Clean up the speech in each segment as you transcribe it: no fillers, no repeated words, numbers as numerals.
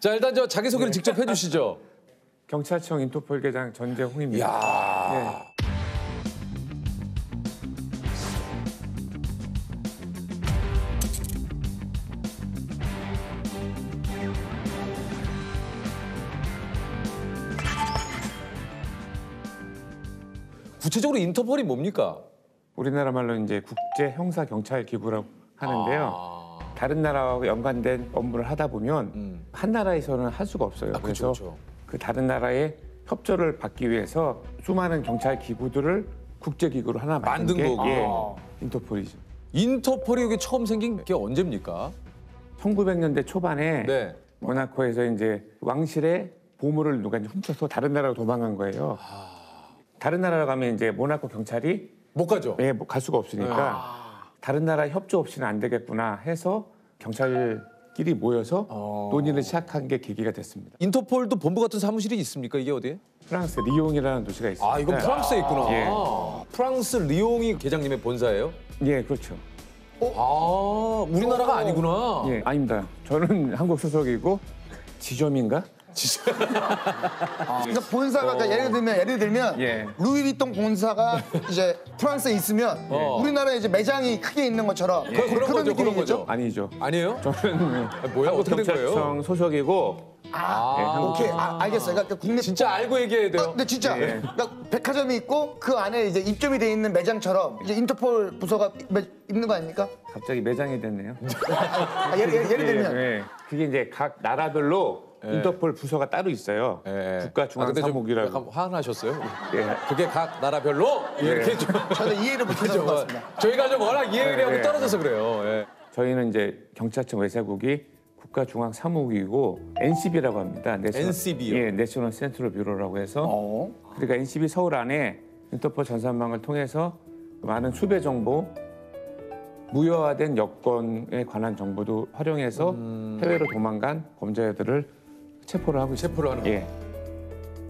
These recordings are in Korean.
자, 일단 저 자기소개를 직접 해주시죠. 경찰청 인터폴 계장 전재홍입니다. 이야. 네. 구체적으로 인터폴이 뭡니까? 우리나라 말로 이제 국제 형사 경찰 기구라고 하는데요. 다른 나라와 연관된 업무를 하다 보면 한 나라에서는 할 수가 없어요. 그래서 그 다른 나라의 협조를 받기 위해서 수많은 경찰 기구들을 국제 기구로 하나 만든 게 인터폴이죠. 인터폴이 여기 처음 생긴 게 언제입니까? 1900년대 초반에 네. 모나코에서 이제 왕실의 보물을 누가 이제 훔쳐서 다른 나라로 도망간 거예요. 다른 나라로 가면 이제 모나코 경찰이 못 가죠. 예, 갈 수가 없으니까 다른 나라 협조 없이는 안 되겠구나 해서 경찰끼리 모여서 논의를 시작한 게 계기가 됐습니다. 인터폴도 본부 같은 사무실이 있습니까? 이게 어디에? 프랑스 리옹이라는 도시가 있습니다. 아, 이건 프랑스에 있구나. 예. 프랑스 리옹이 계장님의 본사예요? 예, 그렇죠. 아, 우리나라가 아니구나. 예, 아닙니다. 저는 한국 소속이고 지점인가? 그러니까 본사가 그러니까 예를 들면 예. 루이비통 본사가 이제 프랑스에 있으면 우리나라에 이제 매장이 크게 있는 것처럼 그런 거죠, 그런 거죠. 아니죠. 아니에요? 저는 뭐야, 어떻게 된 거예요? 경찰청 소속이고 오케이, 알겠어요. 그러니까 국내 진짜 알고 얘기해야 돼요. 근데 진짜 예. 그러니까 백화점이 있고 그 안에 이제 입점이 돼 있는 매장처럼 이제 인터폴 부서가 있는 거 아닙니까? 갑자기 매장이 됐네요. 예를 들면 예. 그게 이제 각 나라별로 인터폴 부서가 따로 있어요. 국가중앙사무국이라고. 약간 화나셨어요? 예. 그게 각 나라별로 이렇게 좀 저는 이해를 못해서 그런 것 같습니다. 저희가 좀 워낙 이해력이 떨어져서 그래요. 예. 저희는 이제 경찰청 외사국이 국가중앙사무국이고 NCB라고 합니다. NCB 요? 예, 내셔널 센트럴 뷰로라고 해서 그러니까 NCB 서울 안에 인터폴 전산망을 통해서 많은 수배 정보, 무효화된 여권에 관한 정보도 활용해서 해외로 도망간 범죄자들을 체포를 하고 있습니다. 체포를 하는 거예요. 예.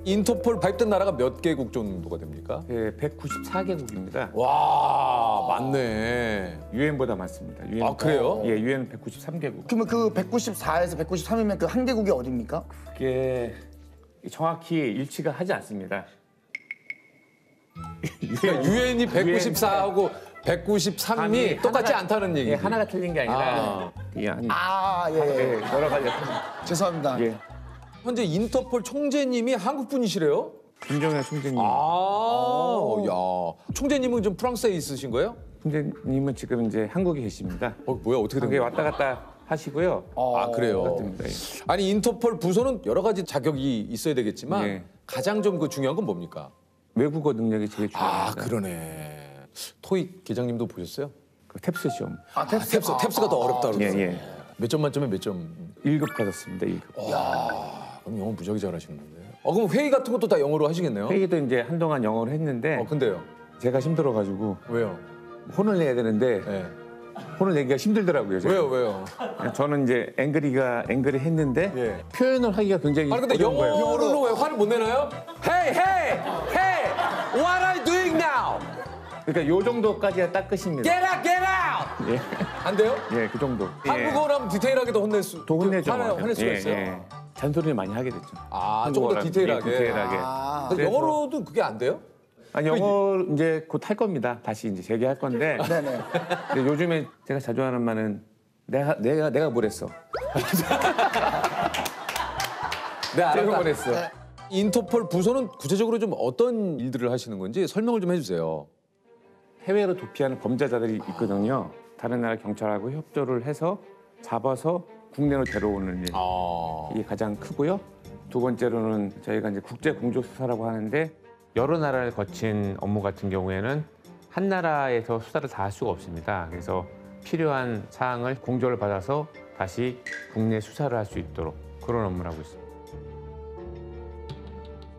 인터폴 가입된 나라가 몇 개국 정도가 됩니까? 예, 194개국입니다. 와, 많네. 유엔보다 많습니다. UN 아, 그래요? 예, 유엔 193개국. 그러면 그 194에서 193이면 그 한 개국이 어디입니까? 그게 정확히 일치가 하지 않습니다. 그러니까 유엔이 194하고 193이 똑같지 않다는 얘기죠. 예, 하나가 틀린 게 아니라 예, 예. 여러 가지. 죄송합니다. 예. 현재 인터폴 총재님이 한국 분이시래요? 김정일 총재님. 야, 총재님은 좀 프랑스에 있으신 거예요? 총재님은 지금 이제 한국에 계십니다. 뭐야, 어떻게 된 한국에 거예요? 왔다 갔다 하시고요. 아, 그래요? 그렇습니다. 예. 아니, 인터폴 부서는 여러 가지 자격이 있어야 되겠지만 예. 가장 좀 그 중요한 건 뭡니까? 외국어 능력이 제일 중요합니다. 그러네. 토익 계장님도 보셨어요? 그 탭스 시험. 탭스가 더 어렵다 그러죠. 예. 몇 점 만점에 몇 점? 1급 받았습니다. 1급. 그럼 영어 무지하게 잘하시는데. 그럼 회의 같은 것도 다 영어로 하시겠네요? 회의도 이제 한동안 영어로 했는데 근데요? 제가 힘들어가지고 왜요? 혼을 내야 되는데 네. 혼을 내기가 힘들더라고요. 제가. 왜요? 저는 이제 앵그리 했는데 예. 표현을 하기가 굉장히 아니 근데 어려운 거예요. 영어로 왜 화를 못 내나요? Hey, what are you doing now? 그러니까 요 정도까지가 딱 끝입니다. Get out! 예, 안 돼요? 예, 그 정도. 한국어라면 디테일하게 더 혼낼 수, 더 혼내죠. 화낼 수가 있어요. 예. 잔소리를 많이 하게 됐죠. 조금 더 디테일하게. 예, 디테일하게. 근데 그래서- 영어로도 그게 안 돼요? 아니 영어 이제 곧 할 겁니다. 다시 이제 재개할 건데. 네네. 근데 요즘에 제가 자주 하는 말은 내가 뭘 했어. 네, 제가 알았다. 뭘 했어. 인터폴 부서는 구체적으로 좀 어떤 일들을 하시는 건지 설명을 좀 해주세요. 해외로 도피하는 범죄자들이 있거든요. 다른 나라 경찰하고 협조를 해서 잡아서 국내로 데려오는 일. 이게 가장 크고요. 두 번째로는 저희가 이제 국제 공조 수사라고 하는데 여러 나라를 거친 업무 같은 경우에는 한 나라에서 수사를 다 할 수가 없습니다. 그래서 필요한 사항을 공조를 받아서 다시 국내 수사를 할 수 있도록 그런 업무를 하고 있습니다.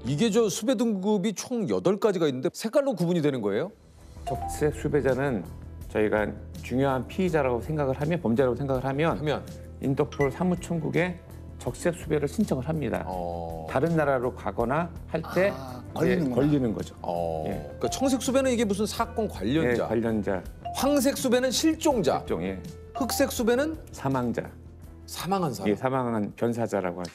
이게 저 수배 등급이 총 8가지가 있는데 색깔로 구분이 되는 거예요? 적색 수배자는 저희가 중요한 피의자라고 생각을 하면 범죄라고 생각을 하면 인터폴 사무총국에 적색 수배를 신청을 합니다. 다른 나라로 가거나 할 때 걸리는 거죠. 예. 그러니까 청색 수배는 이게 무슨 사건 관련자, 관련자, 황색 수배는 실종자, 실종, 예. 흑색 수배는 사망자. 사망한 사람. 예, 사망한 변사자라고 하죠.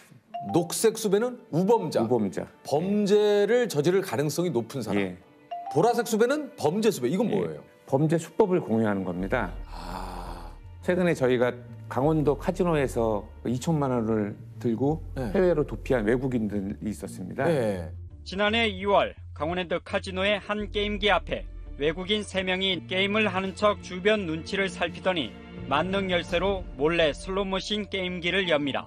녹색 수배는 우범자. 우범자. 범죄를 저지를 가능성이 높은 사람. 예. 보라색 수배는 범죄 수배. 이건 뭐예요? 범죄 수법을 공유하는 겁니다. 최근에 저희가 강원도 카지노에서 2천만 원을 들고 네. 해외로 도피한 외국인들이 있었습니다. 네. 지난해 2월 강원랜드 카지노의 한 게임기 앞에 외국인 3명이 게임을 하는 척 주변 눈치를 살피더니 만능 열쇠로 몰래 슬롯머신 게임기를 엽니다.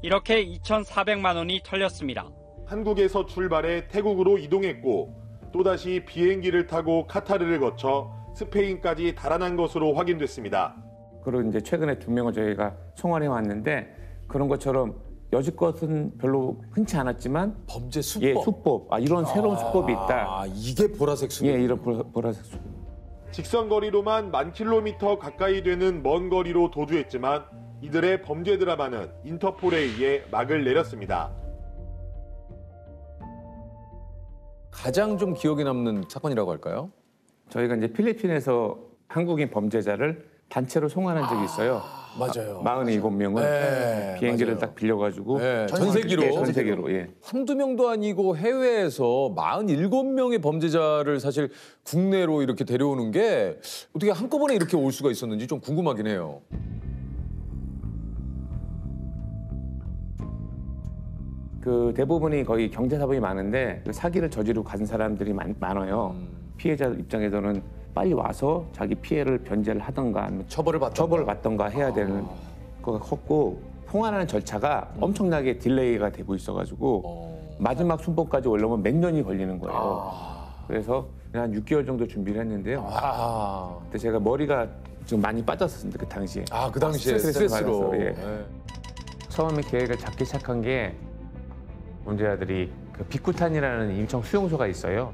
이렇게 2,400만 원이 털렸습니다. 한국에서 출발해 태국으로 이동했고 또다시 비행기를 타고 카타르를 거쳐 스페인까지 달아난 것으로 확인됐습니다. 그리고 이제 최근에 2명을 저희가 송환해 왔는데 그런 것처럼 여지껏은 별로 흔치 않았지만 범죄 수법. 예, 수법. 이런 새로운 수법이 있다. 이게 보라색 수배. 예, 이런 보라색 수법. 직선 거리로만 1000km 가까이 되는 먼 거리로 도주했지만 이들의 범죄 드라마는 인터폴에 의해 막을 내렸습니다. 가장 좀 기억에 남는 사건이라고 할까요? 저희가 이제 필리핀에서 한국인 범죄자를 단체로 송환한 적이 있어요. 맞아요. 47명을 네, 비행기를 맞아요. 딱 빌려가지고 네, 전세기로. 예, 전세기로. 예. 한두 명도 아니고 해외에서 47명의 범죄자를 사실 국내로 이렇게 데려오는 게 어떻게 한꺼번에 이렇게 올 수가 있었는지 좀 궁금하긴 해요. 그 대부분이 거의 경제 사범이 많은데 그 사기를 저지르고 간 사람들이 많아요. 피해자 입장에서는 빨리 와서 자기 피해를 변제를 하던가 아니면 처벌을 받던가 해야 되는 거가 컸고 송환하는 절차가 엄청나게 딜레이가 되고 있어가지고 마지막 순번까지 올라오면 몇 년이 걸리는 거예요. 그래서 한 6개월 정도 준비를 했는데요. 그때 제가 머리가 좀 많이 빠졌었는데 그 당시에. 그 당시에 스트레스를 스트레스로. 받아서, 예. 네. 처음에 계획을 잡기 시작한 게 범죄자들이 그 비쿠탄이라는 인천 수용소가 있어요.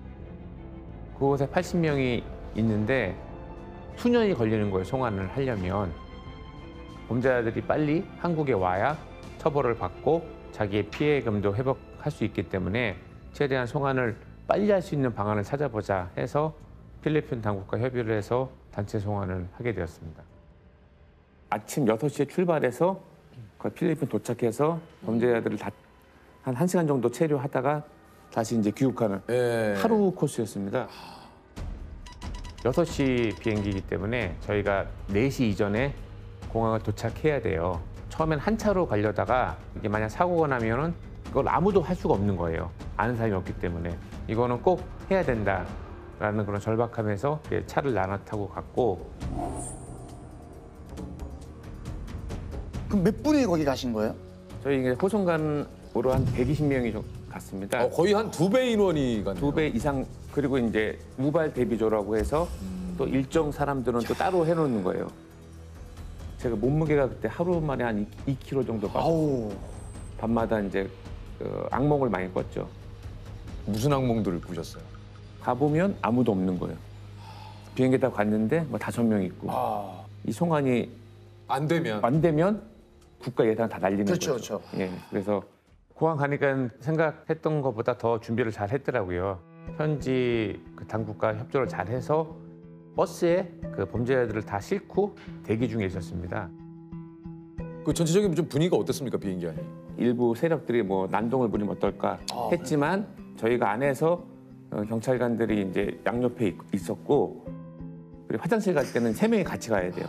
그곳에 80명이 있는데 수년이 걸리는 거예요. 송환을 하려면. 범죄자들이 빨리 한국에 와야 처벌을 받고 자기의 피해금도 회복할 수 있기 때문에 최대한 송환을 빨리 할 수 있는 방안을 찾아보자 해서 필리핀 당국과 협의를 해서 단체 송환을 하게 되었습니다. 아침 6시에 출발해서 필리핀 도착해서 범죄자들을 다 한 1시간 정도 체류하다가 다시 이제 귀국하는 하루 코스였습니다. 6시 비행기이기 때문에 저희가 4시 이전에 공항을 도착해야 돼요. 처음엔 한 차로 가려다가 이게 만약 사고가 나면은 그걸 아무도 할 수가 없는 거예요. 아는 사람이 없기 때문에. 이거는 꼭 해야 된다라는 그런 절박함에서 차를 나눠 타고 갔고. 그럼 몇 분이 거기 가신 거예요? 저희 이제 호송관으로 한 120명이 갔습니다. 거의 한 2배 인원이 갔네요. 2배 이상. 그리고 이제 우발 대비조라고 해서 또 일정 사람들은 또 따로 해놓는 거예요. 제가 몸무게가 그때 하루 만에 한 2kg 정도 빠졌어요. 밤마다 이제 악몽을 많이 꿨죠. 무슨 악몽들을 꾸셨어요? 가보면 아무도 없는 거예요. 비행기 타고 갔는데 뭐 5명 있고. 이 송환이 안 되면 안 되면 국가 예산 다 날리는 그렇죠, 거죠. 그렇죠. 예, 그래서 공항 가니까 생각했던 것보다 더 준비를 잘 했더라고요. 현지 그 당국과 협조를 잘 해서 버스에 그 범죄자들을 다 싣고 대기 중에 있었습니다. 그 전체적인 좀 분위기가 어땠습니까, 비행기 안이? 일부 세력들이 뭐 난동을 부리면 어떨까 했지만 저희가 안에서 경찰관들이 이제 양옆에 있었고 그리고 화장실 갈 때는 3명이 같이 가야 돼요.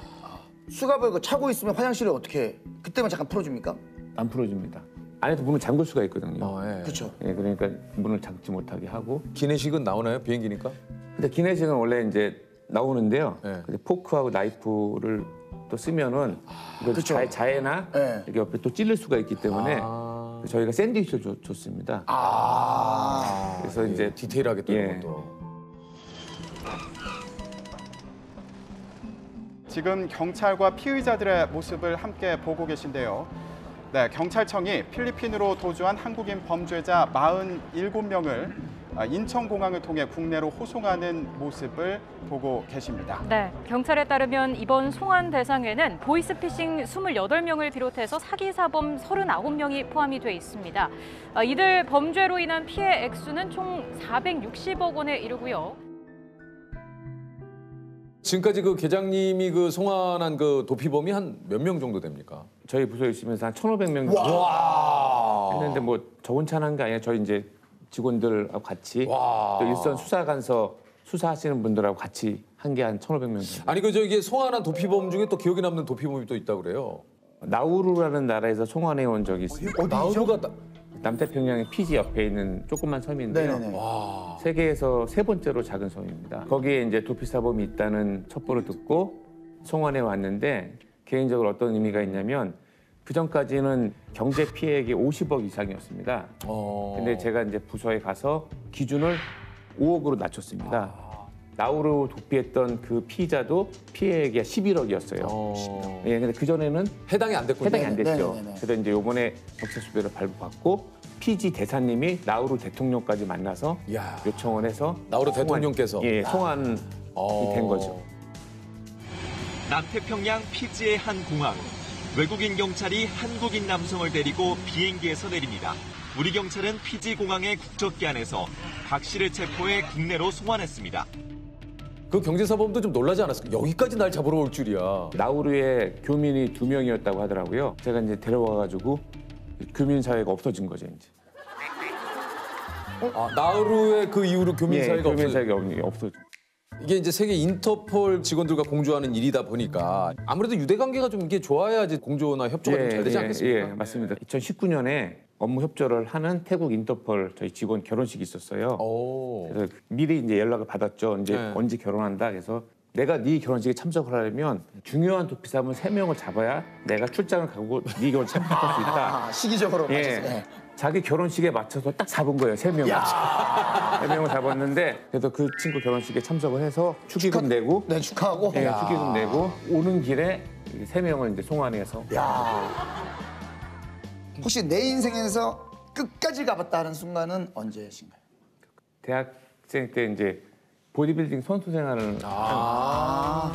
수갑을 차고 있으면 화장실을 어떻게 그때만 잠깐 풀어줍니까? 안 풀어줍니다. 안에서 문을 잠글 수가 있거든요. 그렇죠. 예, 그러니까 문을 잠지 못하게 하고. 기내식은 나오나요, 비행기니까? 근데 기내식은 원래 이제 나오는데요. 네. 근데 포크하고 나이프를 또 쓰면은 이거 그쵸. 자해나 네. 이렇게 옆에 또 찔릴 수가 있기 때문에 저희가 샌드위치를 줬습니다. 그래서 이제 디테일하게 또 예. 이런 것도. 지금 경찰과 피의자들의 모습을 함께 보고 계신데요. 네, 경찰청이 필리핀으로 도주한 한국인 범죄자 47명을 인천공항을 통해 국내로 호송하는 모습을 보고 계십니다. 네, 경찰에 따르면 이번 송환 대상에는 보이스피싱 28명을 비롯해서 사기사범 39명이 포함이 돼 있습니다. 이들 범죄로 인한 피해 액수는 총 460억 원에 이르고요. 지금까지 그 계장님이 그 송환한 그 도피범이 한 몇 명 정도 됩니까? 저희 부서에 있으면서 한 1,500명 했는데 뭐 저 혼자 한 게 아니라 저희 이제 직원들하고 같이 또 일선 수사관서 수사하시는 분들하고 같이 한 게 한 1,500명 정도. 아니 그 저기 송환한 도피범 중에 또 기억에 남는 도피범이 또 있다고 그래요. 나우루라는 나라에서 송환해 온 적이 있습니다. 나우루가 남태평양의 피지 옆에 있는 조그만 섬인데요. 네네네. 세계에서 3번째로 작은 섬입니다. 거기에 이제 도피사범이 있다는 첩보를 듣고 송환해 왔는데 개인적으로 어떤 의미가 있냐면 그 전까지는 경제 피해액이 50억 이상이었습니다. 근데 제가 이제 부서에 가서 기준을 5억으로 낮췄습니다. 나우루 도피했던 그 피의자도 피해액이 11억이었어요. 예, 근데 그 전에는 해당이 안 됐군요. 해당이 안 됐죠. 네네네. 그래서 이제 이번에 경찰 수배를 발부받고 피지 대사님이 나우루 대통령까지 만나서 이야. 요청을 해서 나우루 송환, 대통령께서. 예, 송환이 된 거죠. 남태평양 피지의 한 공항. 외국인 경찰이 한국인 남성을 데리고 비행기에서 내립니다. 우리 경찰은 피지 공항의 국적기 안에서 박 씨를 체포해 국내로 송환했습니다. 그 경제사범도 좀 놀라지 않았을까? 여기까지 날 잡으러 올 줄이야. 나우루에 교민이 2명이었다고 하더라고요. 제가 이제 데려와가지고 교민 사회가 없어진 거죠, 이제. 나우루의 그 이후로 교민 사회가 교민 없어져. 사회가 없어져. 이게 이제 세계 인터폴 직원들과 공조하는 일이다 보니까 아무래도 유대 관계가 좀 이게 좋아야지 공조나 협조가 좀 잘 되지 않겠습니까? 예, 맞습니다. 2019년에 업무 협조를 하는 태국 인터폴 저희 직원 결혼식이 있었어요. 그래서 미리 이제 연락을 받았죠. 이제 네. 언제 결혼한다. 그래서 내가 네 결혼식에 참석을 하려면 중요한 도피사범 3명을 잡아야 내가 출장을 가고 네 결혼 참석할 수 있다. 시기적으로 예. 맞췄어요. 네. 자기 결혼식에 맞춰서 딱 잡은 거예요, 3명을. 3명을 잡았는데 그래서 그 친구 결혼식에 참석을 해서 축의금 내고 네, 축하하고. 예, 축의금 내고 오는 길에 3명을 이제 송환해서 혹시 내 인생에서 끝까지 가봤다는 순간은 언제신가요? 대학생 때 이제 보디빌딩 선수 생활을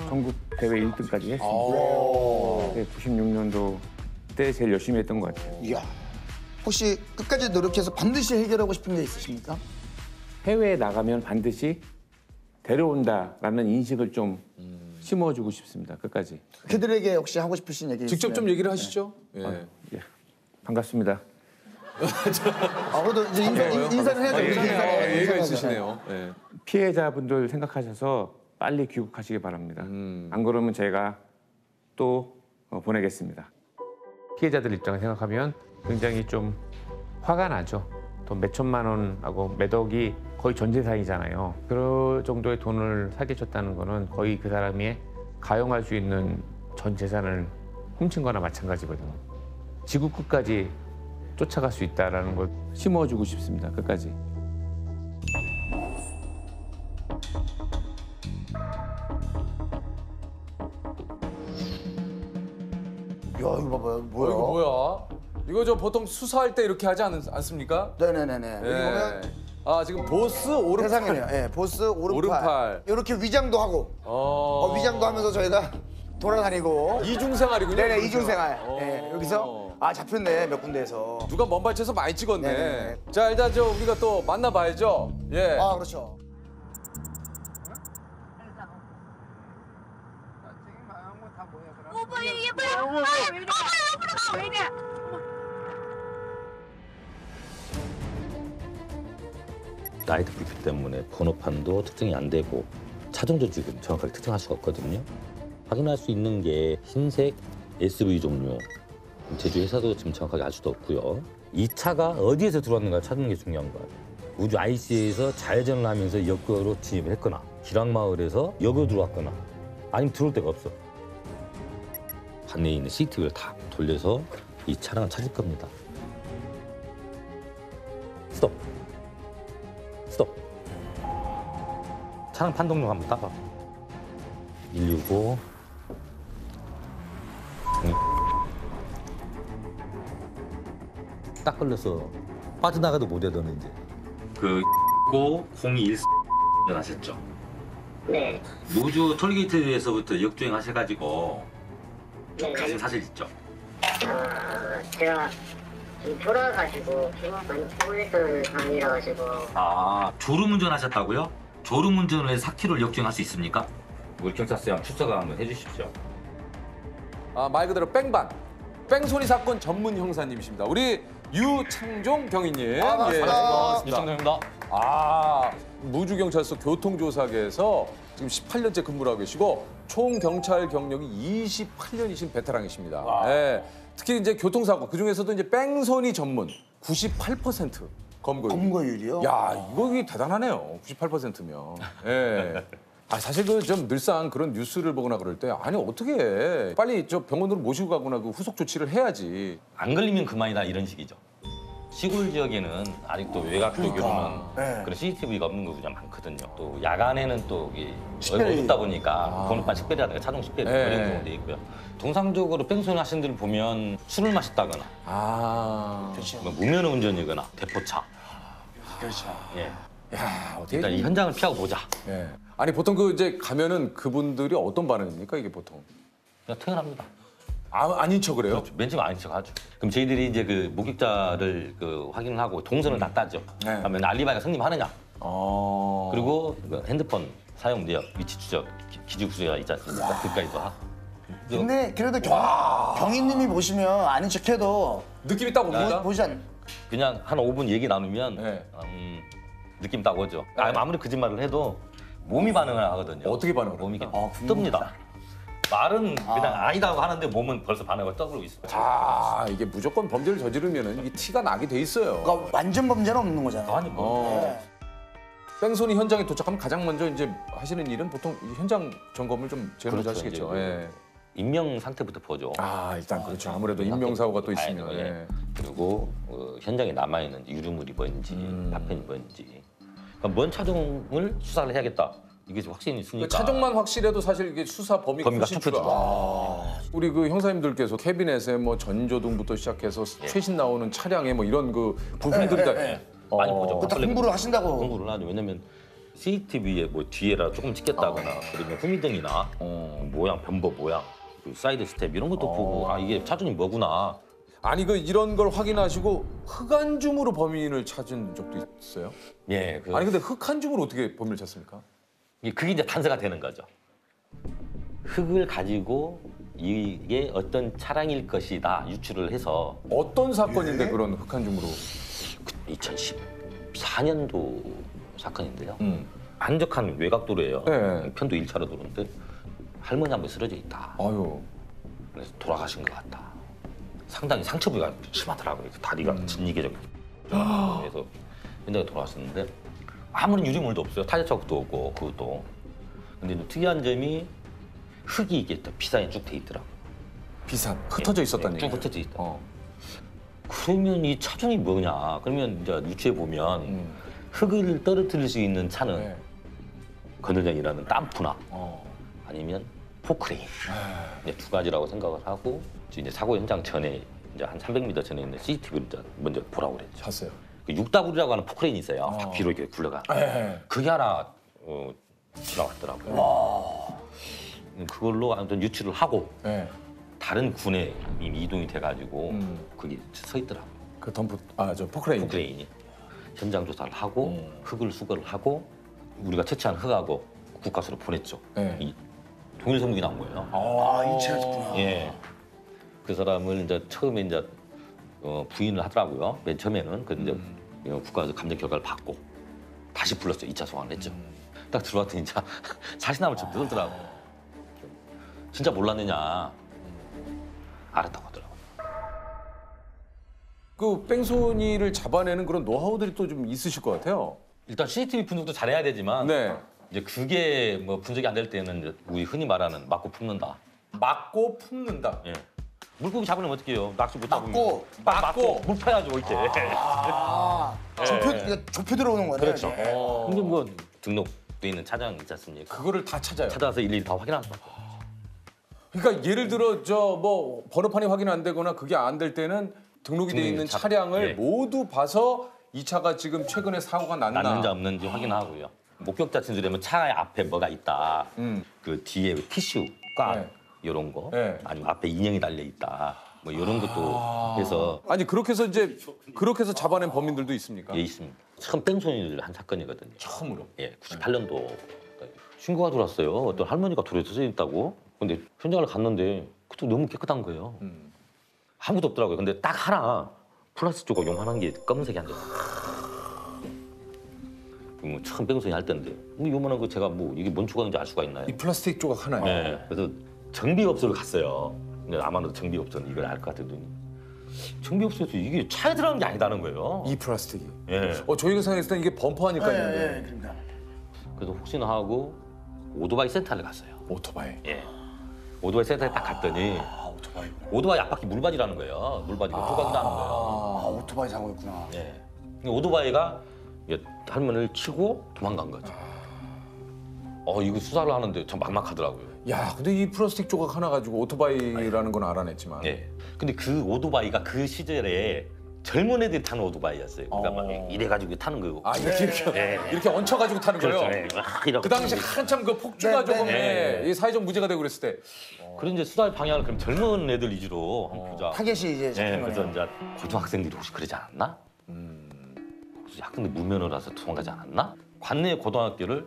전국 대회 1등까지 했습니다. 96년도 때 제일 열심히 했던 것 같아요. 이야. 혹시 끝까지 노력해서 반드시 해결하고 싶은 게 있으십니까? 해외에 나가면 반드시 데려온다라는 인식을 좀 심어주고 싶습니다. 끝까지. 그들에게 혹시 하고 싶으신 얘기 직접 있으면. 좀 얘기를 하시죠. 예. 예, 반갑습니다. 그래도 이제 인사는 해야죠. 얘기가 인사는 있으시네요. 예. 피해자분들 생각하셔서 빨리 귀국하시기 바랍니다. 안 그러면 제가 또 보내겠습니다. 피해자들 입장을 생각하면 굉장히 좀 화가 나죠. 돈 몇천만 원하고 몇 억이 거의 전 재산이잖아요. 그럴 정도의 돈을 사기쳤다는 거는 거의 그 사람이 가용할 수 있는 전 재산을 훔친 거나 마찬가지거든요. 지구 끝까지 쫓아갈 수 있다는 걸 심어주고 싶습니다. 끝까지. 야, 이거 봐봐요. 뭐야? 이거 뭐야? 이거 저 보통 수사할 때 이렇게 하지 않습니까? 네네네네. 여기 예. 보면 지금 보스 오른팔. 세상이네요. 예, 보스 오른팔. 오른팔. 이렇게 위장도 하고, 위장도 하면서 저희가 돌아다니고. 이중생활이군요. 네네, 그렇죠? 이중생활. 예, 여기서 잡혔네 몇 군데에서. 누가 먼발치에서 많이 찍었네. 네네네. 자, 일단 우리가 또 만나봐야죠. 예. 그렇죠. 오빠 이게 뭐야? 옆으로 가. 왜 이래? 나이트 불빛 때문에 번호판도 특정이 안 되고 차종도 지금 정확하게 특정할 수가 없거든요. 확인할 수 있는 게 흰색 SUV 종류, 제주 회사도 지금 정확하게 알 수도 없고요. 이 차가 어디에서 들어왔는가 찾는 게 중요한 거예요. 우주 IC에서 좌회전을 하면서 역으로 진입을 했거나 기락마을에서 역으로 들어왔거나 아니면 들어올 데가 없어. 반대에 있는 CCTV를 다 돌려서 이 차량을 찾을 겁니다. 스톱. 스톱. 차량 판독용 한번 따봐. 165. 딱 걸려서 빠져나가도 못해 너는 이제. 고 021 하셨죠? 네. 우주 톨게이트에서부터 역주행 하셔가지고 네. 가진 사실 있죠? 제가 좀 돌아가지고 기분 많이 피곤했던 상황이라 가지고. 졸음운전 하셨다고요? 졸음운전을 해서 4km를 역주행할 수 있습니까? 우리 경찰서에 출석 한번 해주십시오. 말 그대로 뺑반. 뺑소니 사건 전문 형사님이십니다. 우리 유창종 경위님. 반갑습니다. 유창종입니다. 무주경찰서 교통조사계에서 지금 18년째 근무를 하고 계시고 총 경찰 경력이 28년이신 베테랑이십니다. 예. 특히 이제 교통사고 그 중에서도 이제 뺑소니 전문 98% 검거율. 검거율이요? 야, 이거 대단하네요. 98%면. 예. 사실 그 좀 늘상 그런 뉴스를 보거나 그럴 때 아니 어떻게 해. 빨리 저 병원으로 모시고 가거나 그 후속 조치를 해야지. 안 걸리면 그만이다 이런 식이죠. 시골 지역에는 아직도 외곽 쪽으로는 그런 CCTV가 없는 경우가 많거든요. 또 야간에는 또 어둡다 보니까 번호판 식별이라든가 차종 식별이 어려운 경우도 있고요. 통상적으로 뺑소니 하시는 분들 보면 술을 마셨다거나 그렇죠. 뭐 무면 운전이거나 대포차. 그렇죠. 예. 야, 어떻게 일단 이 현장을 피하고 보자. 예. 아니 보통 그 이제 가면은 그분들이 어떤 반응입니까 이게 보통? 그냥 퇴근합니다. 아닌 척을 해요? 맨 처음 아닌 척 하죠. 그럼 저희들이 이제 그 목격자를 확인을 하고 동선을 다 따죠. 네. 그러면 알리바이가 성립하느냐. 그리고 그 핸드폰 사용 내역, 위치 추적, 기준 구조가 있지 않습니까? 그까지도 하고. 근데 그래도 경위님이 보시면 아닌 척해도 느낌이 딱 옵니다. 보지 않. 그냥 한 5분 얘기 나누면 네. 느낌 딱 오죠. 아무리 거짓말을 해도 몸이 반응을 하거든요. 어떻게 반응을 몸이 합니까? 뜹니다. 말은 그냥 아니다고 하는데 몸은 벌써 반응을 떠들고 있어요. 이게 무조건 범죄를 저지르면은 이게 티가 나게 돼 있어요. 그러니까 완전 범죄는 없는 거잖아요. 아니 뭐. 뺑소니 현장에 도착하면 가장 먼저 이제 하시는 일은 보통 이 현장 점검을 좀 제일 먼저 그렇죠, 하시겠죠. 이제 예. 인명 상태부터 보죠. 일단 그렇죠. 아무래도 인명사고가 또 있으면. 예. 예. 그리고 현장에 남아있는 유류물이 뭔지, 파편이 뭔지. 그러니까 뭔 차종을 수사를 해야겠다. 이게 확신이 있으니까. 그 차종만 확실해도 사실 이게 수사 범위가 훨씬 좁혀지죠. 우리 그 형사님들께서 캐비넷에 뭐 전조등부터 시작해서 최신 나오는 차량에 뭐 이런 그 부품들이 다 많이 보죠. 그것도 홍보를 하신다고. 홍보를 하죠. 왜냐면 CCTV에 뭐 뒤에라 조금 찍혔다거나 그러면 후미등이나 모양, 변보 모양, 그 사이드 스텝 이런 것도 보고 이게 차종이 뭐구나. 아니 그 이런 걸 확인하시고 흑안줌으로 범인을 찾은 적도 있어요? 예. 아니 근데 흑안줌으로 어떻게 범인을 찾습니까? 그게 이제 단서가 되는 거죠. 흑을 가지고 이게 어떤 차량일 것이다 유추를 해서 어떤 사건인데 그런 흑안줌으로? 2014년도 사건인데요. 한적한 외곽도로예요. 네. 편도 1차로 도로인데 할머니 한 분 쓰러져 있다. 아유. 그래서 돌아가신 것 같다. 상당히 상처 부위가 심하더라고요. 다리가 진이개적. 그래서 현장에 돌아왔었는데 아무런 유리물도 없어요. 타이어 자국도 없고 그것도. 근데 특이한 점이 흙이 이게 비산이 쭉 돼 있더라고요. 비산 흩어져 있었다는 쭉 얘기예요? 흩어져 있다. 그러면 이 차종이 뭐냐? 그러면 이제 유추해 보면 흙을 떨어뜨릴 수 있는 차는 건널장이라는 땀프나 아니면 포크레인 이제 두 가지라고 생각을 하고 이제 사고 현장 전에 이제 한 300m 전에 있는 CCTV를 이제 먼저 보라고 그랬죠. 봤어요. 그 육다구리라고 하는 포크레인이 있어요. 뒤로 이렇게 굴러가. 그게 하나 지나갔더라고요. 그걸로 아무튼 유추를 하고 다른 군에 이미 이동이 돼가지고 거기 서 있더라고요. 그 덤프 저 포크레인. 포크레인이 현장 조사를 하고 흙을 수거를 하고 우리가 채취한 흙하고 국가수로 보냈죠. 이 동일 성분이 나온 거예요. 일치했구나. 예. 그 사람을 이제 처음에 이제 부인을 하더라고요. 맨 처음에는 그 이제 국가에서 감정 결과를 받고 다시 불렀어요. 2차 소환을 했죠. 딱 들어왔더니 이제 자신감을 좀 들더라고. 진짜 몰랐느냐. 알았다고 하더라고요. 그 뺑소니를 잡아내는 그런 노하우들이 또 좀 있으실 것 같아요. 일단 CCTV 분석도 잘해야 되지만 이제 그게 뭐 분석이 안 될 때는 이제 우리 흔히 말하는 맞고 품는다. 맞고 품는다. 예. 물고기 잡으면 어떻게 해요? 낚시 못 잡으면. 맞고. 물 퍼야죠, 이렇게. 좁혀 들어오는 거네. 그렇죠. 근데 뭐 등록돼 있는 차량 있지 않습니까? 그거를 다 찾아요. 찾아서 일일이 다 확인하는 거죠. 그러니까 예를 들어 저 뭐 번호판이 확인 안 되거나 그게 안 될 때는 등록이 돼 있는 차량을 모두 봐서 이 차가 지금 최근에 사고가 났는지 없는지 확인하고요. 목격자 진술이면 차 앞에 뭐가 있다. 그 뒤에 티슈, 꽉 이런 거. 아니면 앞에 인형이 달려 있다. 뭐 이런 것도 해서. 아니 그렇게 해서 이제 그렇게 해서 잡아낸 범인들도 있습니까? 예, 있습니다. 처음 뺑소니를 한 사건이거든요. 처음으로? 예, 98년도. 신고가 들어왔어요. 어떤 할머니가 돌에 서져 있다고. 근데 현장을 갔는데 그때 너무 깨끗한 거예요. 아무것도 없더라고요. 근데 딱 하나 플라스틱 조각 요만한 게 검은색이 한 개. 뭐 처음 뺑소니 할 때인데 뭐 요만한 거 제가 뭐 이게 뭔 조각인지 알 수가 있나요? 이 플라스틱 조각 하나에. 네. 그래서 정비업소를 갔어요. 근데 아마도 정비업소는 이걸 알 것 같더니 정비업소에서 이게 차에 들어가는 게 아니다는 거예요. 이 플라스틱이. 예. 저희가 생각했을 때 이게 범퍼 아닐까요? 예, 그러니까. 그래서 혹시나 하고 오토바이 센터를 갔어요. 오토바이. 예. 오토바이 센터에 딱 갔더니 오토바이 앞바퀴 물바지라는 거예요. 물바지가 조각이 나는 거예요. 오토바이 사고였구나. 예. 오토바이가 할머니를 치고 도망간 거죠. 이거 수사를 하는데 참 막막하더라고요. 야, 근데 이 플라스틱 조각 하나 가지고 오토바이라는 건 알아냈지만. 예. 근데 그 오토바이가 그 시절에 젊은 애들이 타는 오토바이였어요. 그러니까 막 이래가지고 타는 거. 이렇게 얹혀가지고 타는 거예요. 그렇죠. 그 당시 한참 그 폭주가 조금 이 사회적 문제가 되고 그랬을 때. 그런 이제 수사의 방향을 그럼 젊은 애들 위주로 한번 보자. 타겟이 이제 잡힌 그래서 거네요. 이제 고등학생들이 혹시 그러지 않았나? 혹시 학생들 무면허라서 도망가지 않았나? 관내 고등학교를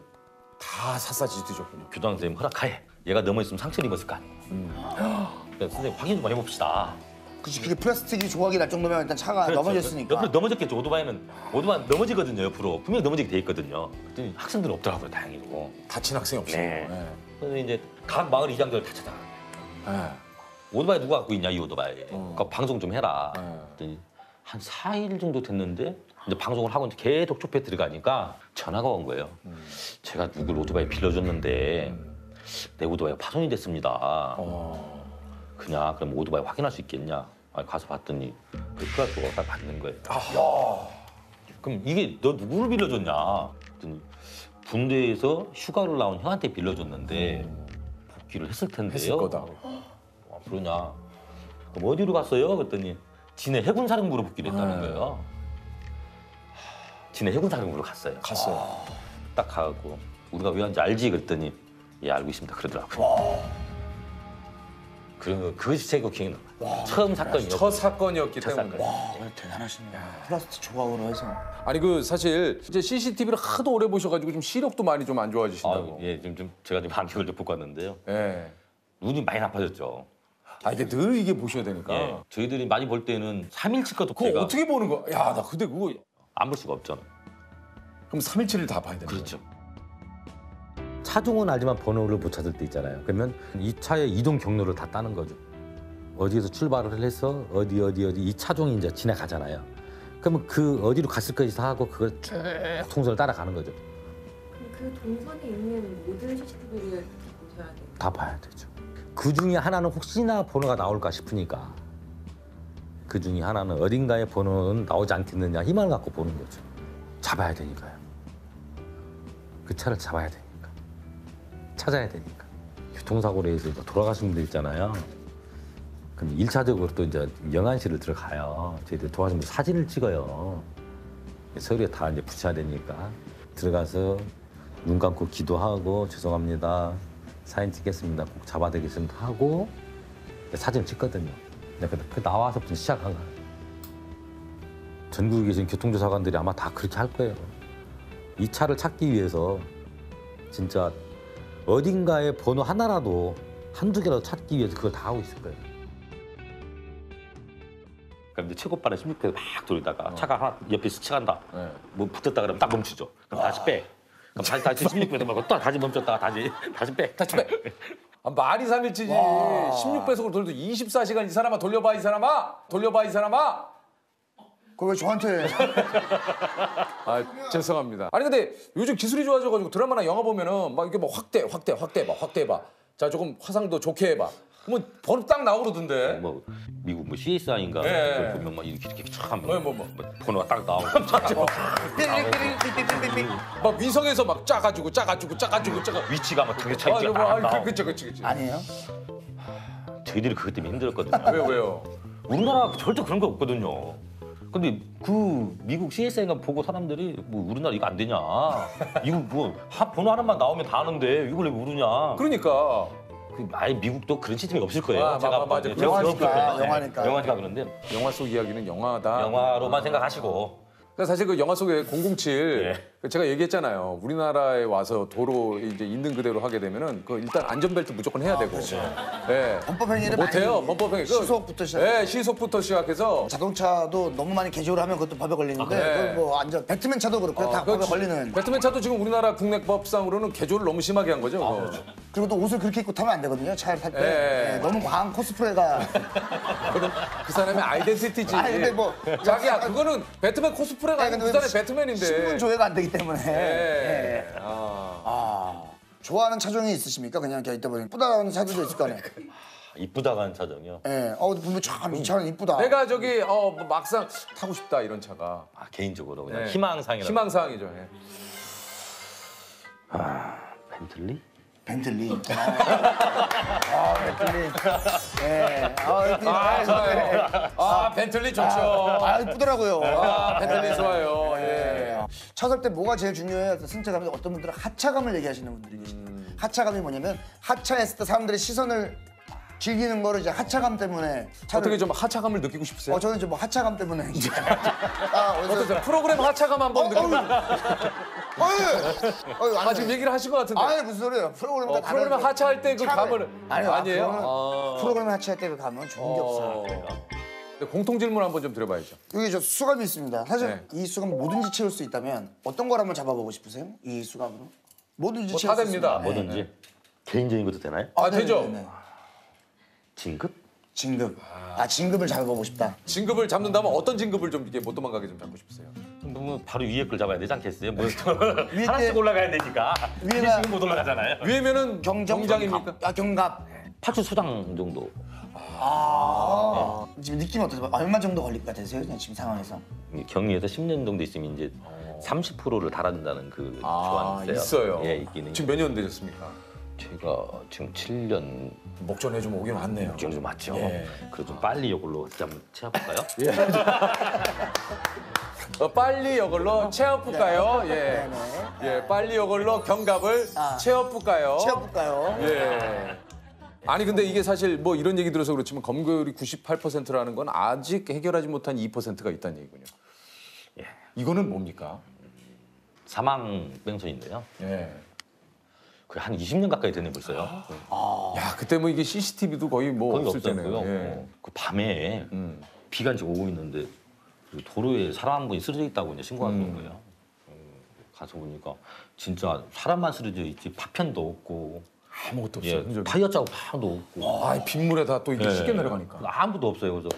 다 샅샅이 뒤졌군요. 교장 선생님 허락하에 얘가 넘어있으면 상처를 입었을 거 아니에요. 그래서 선생님 확인 좀 해봅시다. 그치, 그게 플라스틱이 조각이 날 정도면 일단 차가 그렇죠. 넘어졌으니까. 옆으로 넘어졌겠죠. 오토바이 넘어지거든요. 옆으로 분명히 넘어지게 돼 있거든요. 그랬더니 학생들은 없더라고요. 다행히도. 다친 학생이 없어요. 네. 그래서 이제 각 마을 이장들 다 찾아가. 오토바이 누가 갖고 있냐 이 오토바이. 그러니까 방송 좀 해라. 그랬더니 한 4일 정도 됐는데 이제 방송을 하고 이제 계속 좁혀 들어가니까 전화가 온 거예요. 제가 누굴 오토바이 빌려줬는데 내 오토바이가 파손이 됐습니다. 그냥 그럼 오토바이 확인할 수 있겠냐? 가서 봤더니 그 플라스틱 받는 거예요. 그럼 이게 너 누구를 빌려줬냐? 그랬더니 군대에서 휴가를 나온 형한테 빌려줬는데 복귀를 했을 텐데요. 했을 거다. 그러냐? 그럼 어디로 갔어요? 그랬더니 진해 해군사령부로 복귀를 했다는 거예요. 진해 해군사령부로 갔어요. 딱 가고 우리가 왜 왔는지 알지? 그랬더니 예 알고 있습니다. 그러더라고요. 그것이 제가 기억이 나요. 처음 사건이요. 첫 사건이었기 첫 때문에. 사건. 대단하시네요. 플라스틱 조각으로 해서. 아니 그 사실 이제 CCTV를 하도 오래 보셔가지고 좀 시력도 많이 좀 안 좋아지신다고. 예, 좀 제가 좀 안경을 좀 벗고 왔는데요. 예. 눈이 많이 나빠졌죠. 이게 늘 이게 보셔야 되니까. 예. 저희들이 많이 볼 때는 3일치가 그거 독재가 어떻게 보는 거야? 야, 나 근데 그거 안 볼 수가 없잖아. 그럼 3일치를 다 봐야 되는 거예요? 그렇죠. 차종은 알지만 번호를 못 찾을 때 있잖아요. 그러면 이 차의 이동 경로를 다 따는 거죠. 어디에서 출발을 해서 어디 이 차종이 이제 지나가잖아요. 그러면 그 어디로 갔을 것이 다 하고 그걸 쭉 동선을 따라가는 거죠. 그 동선에 있는 모든 CCTV를 보셔야 돼요. 다 봐야 되죠. 그 중에 하나는 혹시나 번호가 나올까 싶으니까 그 중에 하나는 어딘가에 번호는 나오지 않겠느냐 희망을 갖고 보는 거죠. 잡아야 되니까요. 그 차를 잡아야 되니까. 찾아야 되니까. 교통사고로 해서 돌아가신 분들 있잖아요. 그럼 1차적으로 또 이제 영안실을 들어가요. 저희들 돌아가신 분 사진을 찍어요. 서류에 다 이제 붙여야 되니까 들어가서 눈 감고 기도하고 죄송합니다. 사진 찍겠습니다. 꼭 잡아드리겠습니다 하고 사진을 찍거든요. 그 나와서부터 시작한 거예요. 전국에 계신 교통조사관들이 아마 다 그렇게 할 거예요. 이 차를 찾기 위해서 진짜 어딘가에 번호 하나라도 한두 개라도 찾기 위해서 그걸 다 하고 있을 거예요. 그럼 이제 최고빠른 16km 막 돌리다가 차가 하나 옆에 스쳐간다. 뭐 붙었다 그러면 딱 멈추죠. 그럼 다시 빼. 그럼 다시 16km 말고 또 다시 멈췄다가 다시 빼. 말이 3일치지. 16배속으로 돌려도 24시간 이 사람아 돌려봐 이 사람아. 그걸 왜 저한테? 죄송합니다. 아니 근데 요즘 기술이 좋아져가지고 드라마나 영화 보면은 막 이렇게 뭐 확대해봐. 자 조금 화상도 좋게 해봐. 뭐 번호 딱 나오던데. 뭐 미국 뭐 CSI인가 네. 보면 막 이렇게 참 뭐. 번호가 딱 나오고. 막 위성에서 막 짜가지고 위치가 막 되게 차이가 안 나오고. 그치. 아니에요? 저희들이 그것 때문에 힘들었거든요. 왜요? 우리나라 절대 그런 거 없거든요. 근데 그 미국 CSI가 보고 사람들이 뭐 우리나라 이거 안 되냐? 이거 뭐 번호 하나만 나오면 다 아는데 이걸 왜 모르냐? 그러니까. 아예 미국도 그런 시스템이 없을 거예요. 맞아. 영화니까 그런데 영화 속 이야기는 영화다. 영화로만 생각하시고. 사실 그 영화 속에 007 제가 얘기했잖아요. 우리나라에 와서 도로 이제 있는 그대로 하게 되면은 그 일단 안전벨트 무조건 해야 되고. 네. 범법 행위를 못해요. 많이 범법 행위. 시속부터 시작. 네, 시속부터 시작해서 자동차도 너무 많이 개조를 하면 그것도 법에 걸리는데 그걸 뭐 완전 배트맨 차도 그렇고 다 법에 걸리는. 배트맨 차도 지금 우리나라 국내 법상으로는 개조를 너무 심하게 한 거죠. 그렇죠. 그리고 또 옷을 그렇게 입고 타면 안 되거든요. 차를 탈 때. 네. 너무 과한 코스프레가. 그건 그 사람의 아이덴티티지. 아니 근데 뭐 자기야 그거는 배트맨 코스프레가 아니고 그 사람의 배트맨인데. 신분 조회가 안 되기 때문에. 네. 좋아하는 차종이 있으십니까? 그냥 이렇게 있다 보니 이쁘다는 차들도 있을 거 아니에요. 이쁘다고 하는 차종이요? 예. 보면 참 이 차는 이쁘다. 내가 저기 뭐 막상 타고 싶다 이런 차가. 개인적으로 그냥 네. 희망사항이라고. 희망사항이죠. 예. 벤틀리? 벤틀리. 벤틀리. 예. 좋아요. 벤틀리 좋죠. 이쁘더라고요. 벤틀리 좋아요. 예. 차 살 때 뭐가 제일 중요해요? 승차감이 어떤 분들은 하차감을 얘기하시는 분들이 계십니다. 하차감이 뭐냐면 하차했을 때 사람들의 시선을 즐기는 거를 이제 하차감 때문에 어떻게 좀 하차감을 느끼고 싶으세요? 저는 좀 뭐 하차감 때문에 이제 어떠세요? 프로그램 하차감 한번 느끼고 지금 얘기를 하신 것 같은데. 아니 무슨 소리예요? 프로그램 하차할 때 그 감을 아니에요? 프로그램 하차할 때 그 감은 좋은 게 없어요. 공통 질문 한번 좀 드려봐야죠. 여기 저 수감이 있습니다. 사실 이 수감 뭐든지 채울 수 있다면 어떤 걸 한번 잡아보고 싶으세요? 이 수감으로? 뭐든지 채울 수 있습니다. 뭐든지. 개인적인 것도 되나요? 되죠. 네네. 진급? 진급. 진급을 잡아보고 싶다. 진급을 잡는다면 어떤 진급을 좀 이게 못 도망가게 좀 잡고 싶으세요? 뭐 바로 위에 걸 잡아야 되지 않겠어요? 뭐 하나씩 올라가야 되니까. 위에가 지금 못 올라가잖아요. 위에면은 경장입니까? 경갑. 파출 소장 정도. 지금 느낌 어떠세요? 얼마 정도 걸릴 것 같으세요? 지금 상황에서? 경위에서 10년 정도 있으면 이제 30%를 달아준다는 그 조항이 있어요. 예, 있기는. 지금 몇 년 되셨습니까? 제가 지금 7년. 목전에 좀 오긴 왔네요. 목전에 좀 왔죠. 예. 그래서 좀 빨리 이걸로 한번 채워볼까요? 빨리 이걸로 채워볼까요? 예. 예, 빨리 이걸로 경갑을 채워볼까요? 채워볼까요? 예. 아니 근데 이게 사실 뭐 이런 얘기 들어서 그렇지만 검거율이 98%라는 건 아직 해결하지 못한 2%가 있다는 얘기군요. 예. 이거는 뭡니까? 사망 뺑소니인데요. 예. 그게 한 20년 가까이 됐네 벌써요. 야 그때 뭐 이게 CCTV도 거의 뭐 없었잖아요. 예. 그 밤에 비가 이제 오고 있는데 도로에 사람 한 분이 쓰러져 있다고 이제 신고하는 거예요. 가서 보니까 진짜 사람만 쓰러져 있지 파편도 없고 아무것도 없어요. 예, 타이어 자국 하나도 없고. 빗물에 다 또 이게 쉽게 내려가니까. 아무도 없어요. 그래서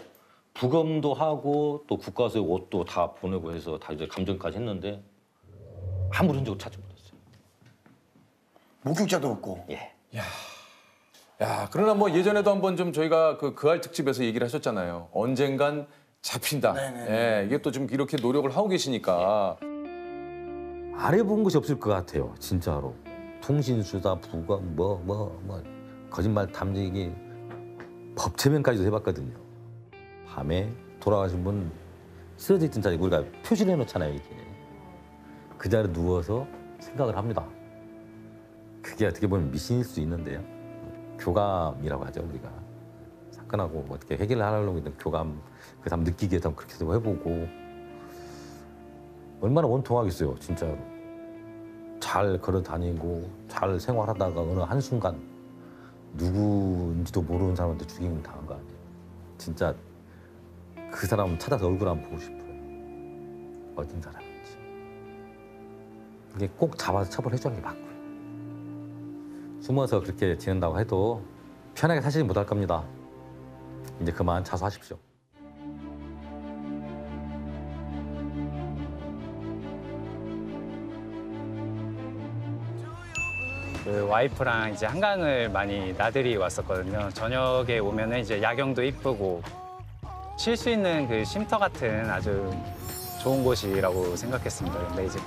부검도 하고 또 국가에서 옷도 다 보내고 해서 다 이제 감정까지 했는데 아무런 흔적을 찾지 못했어요. 목격자도 없고. 예. 야, 그러나 뭐 예전에도 한번 좀 저희가 그알 특집에서 얘기를 하셨잖아요. 언젠간 잡힌다. 예, 이게 또 좀 이렇게 노력을 하고 계시니까. 안 해본 것이 없을 것 같아요. 진짜로. 통신수사, 부검, 거짓말 탐지기, 법체면까지도 해봤거든요. 밤에 돌아가신 분 쓰러져 있던 자리에 우리가 표시를 해놓잖아요. 이렇게. 그 자리에 누워서 생각을 합니다. 그게 어떻게 보면 미신일 수 있는데요. 교감이라고 하죠, 우리가. 사건하고 어떻게 해결을 하려고 했던 교감, 그 다음 느끼게 해서 그렇게도 해보고. 얼마나 원통하겠어요, 진짜로. 잘 걸어 다니고 잘 생활하다가 어느 한순간 누구인지도 모르는 사람한테 죽임을 당한 거 아니에요. 진짜 그 사람 찾아서 얼굴 한번 보고 싶어요. 어떤 사람인지. 이게 꼭 잡아서 처벌해주는 게 맞고요. 숨어서 그렇게 지낸다고 해도 편하게 사시지 못할 겁니다. 이제 그만 자수하십시오. 그 와이프랑 이제 한강을 많이 나들이 왔었거든요. 저녁에 오면은 이제 야경도 이쁘고 쉴 수 있는 그 쉼터 같은 아주 좋은 곳이라고 생각했습니다. 근데 이제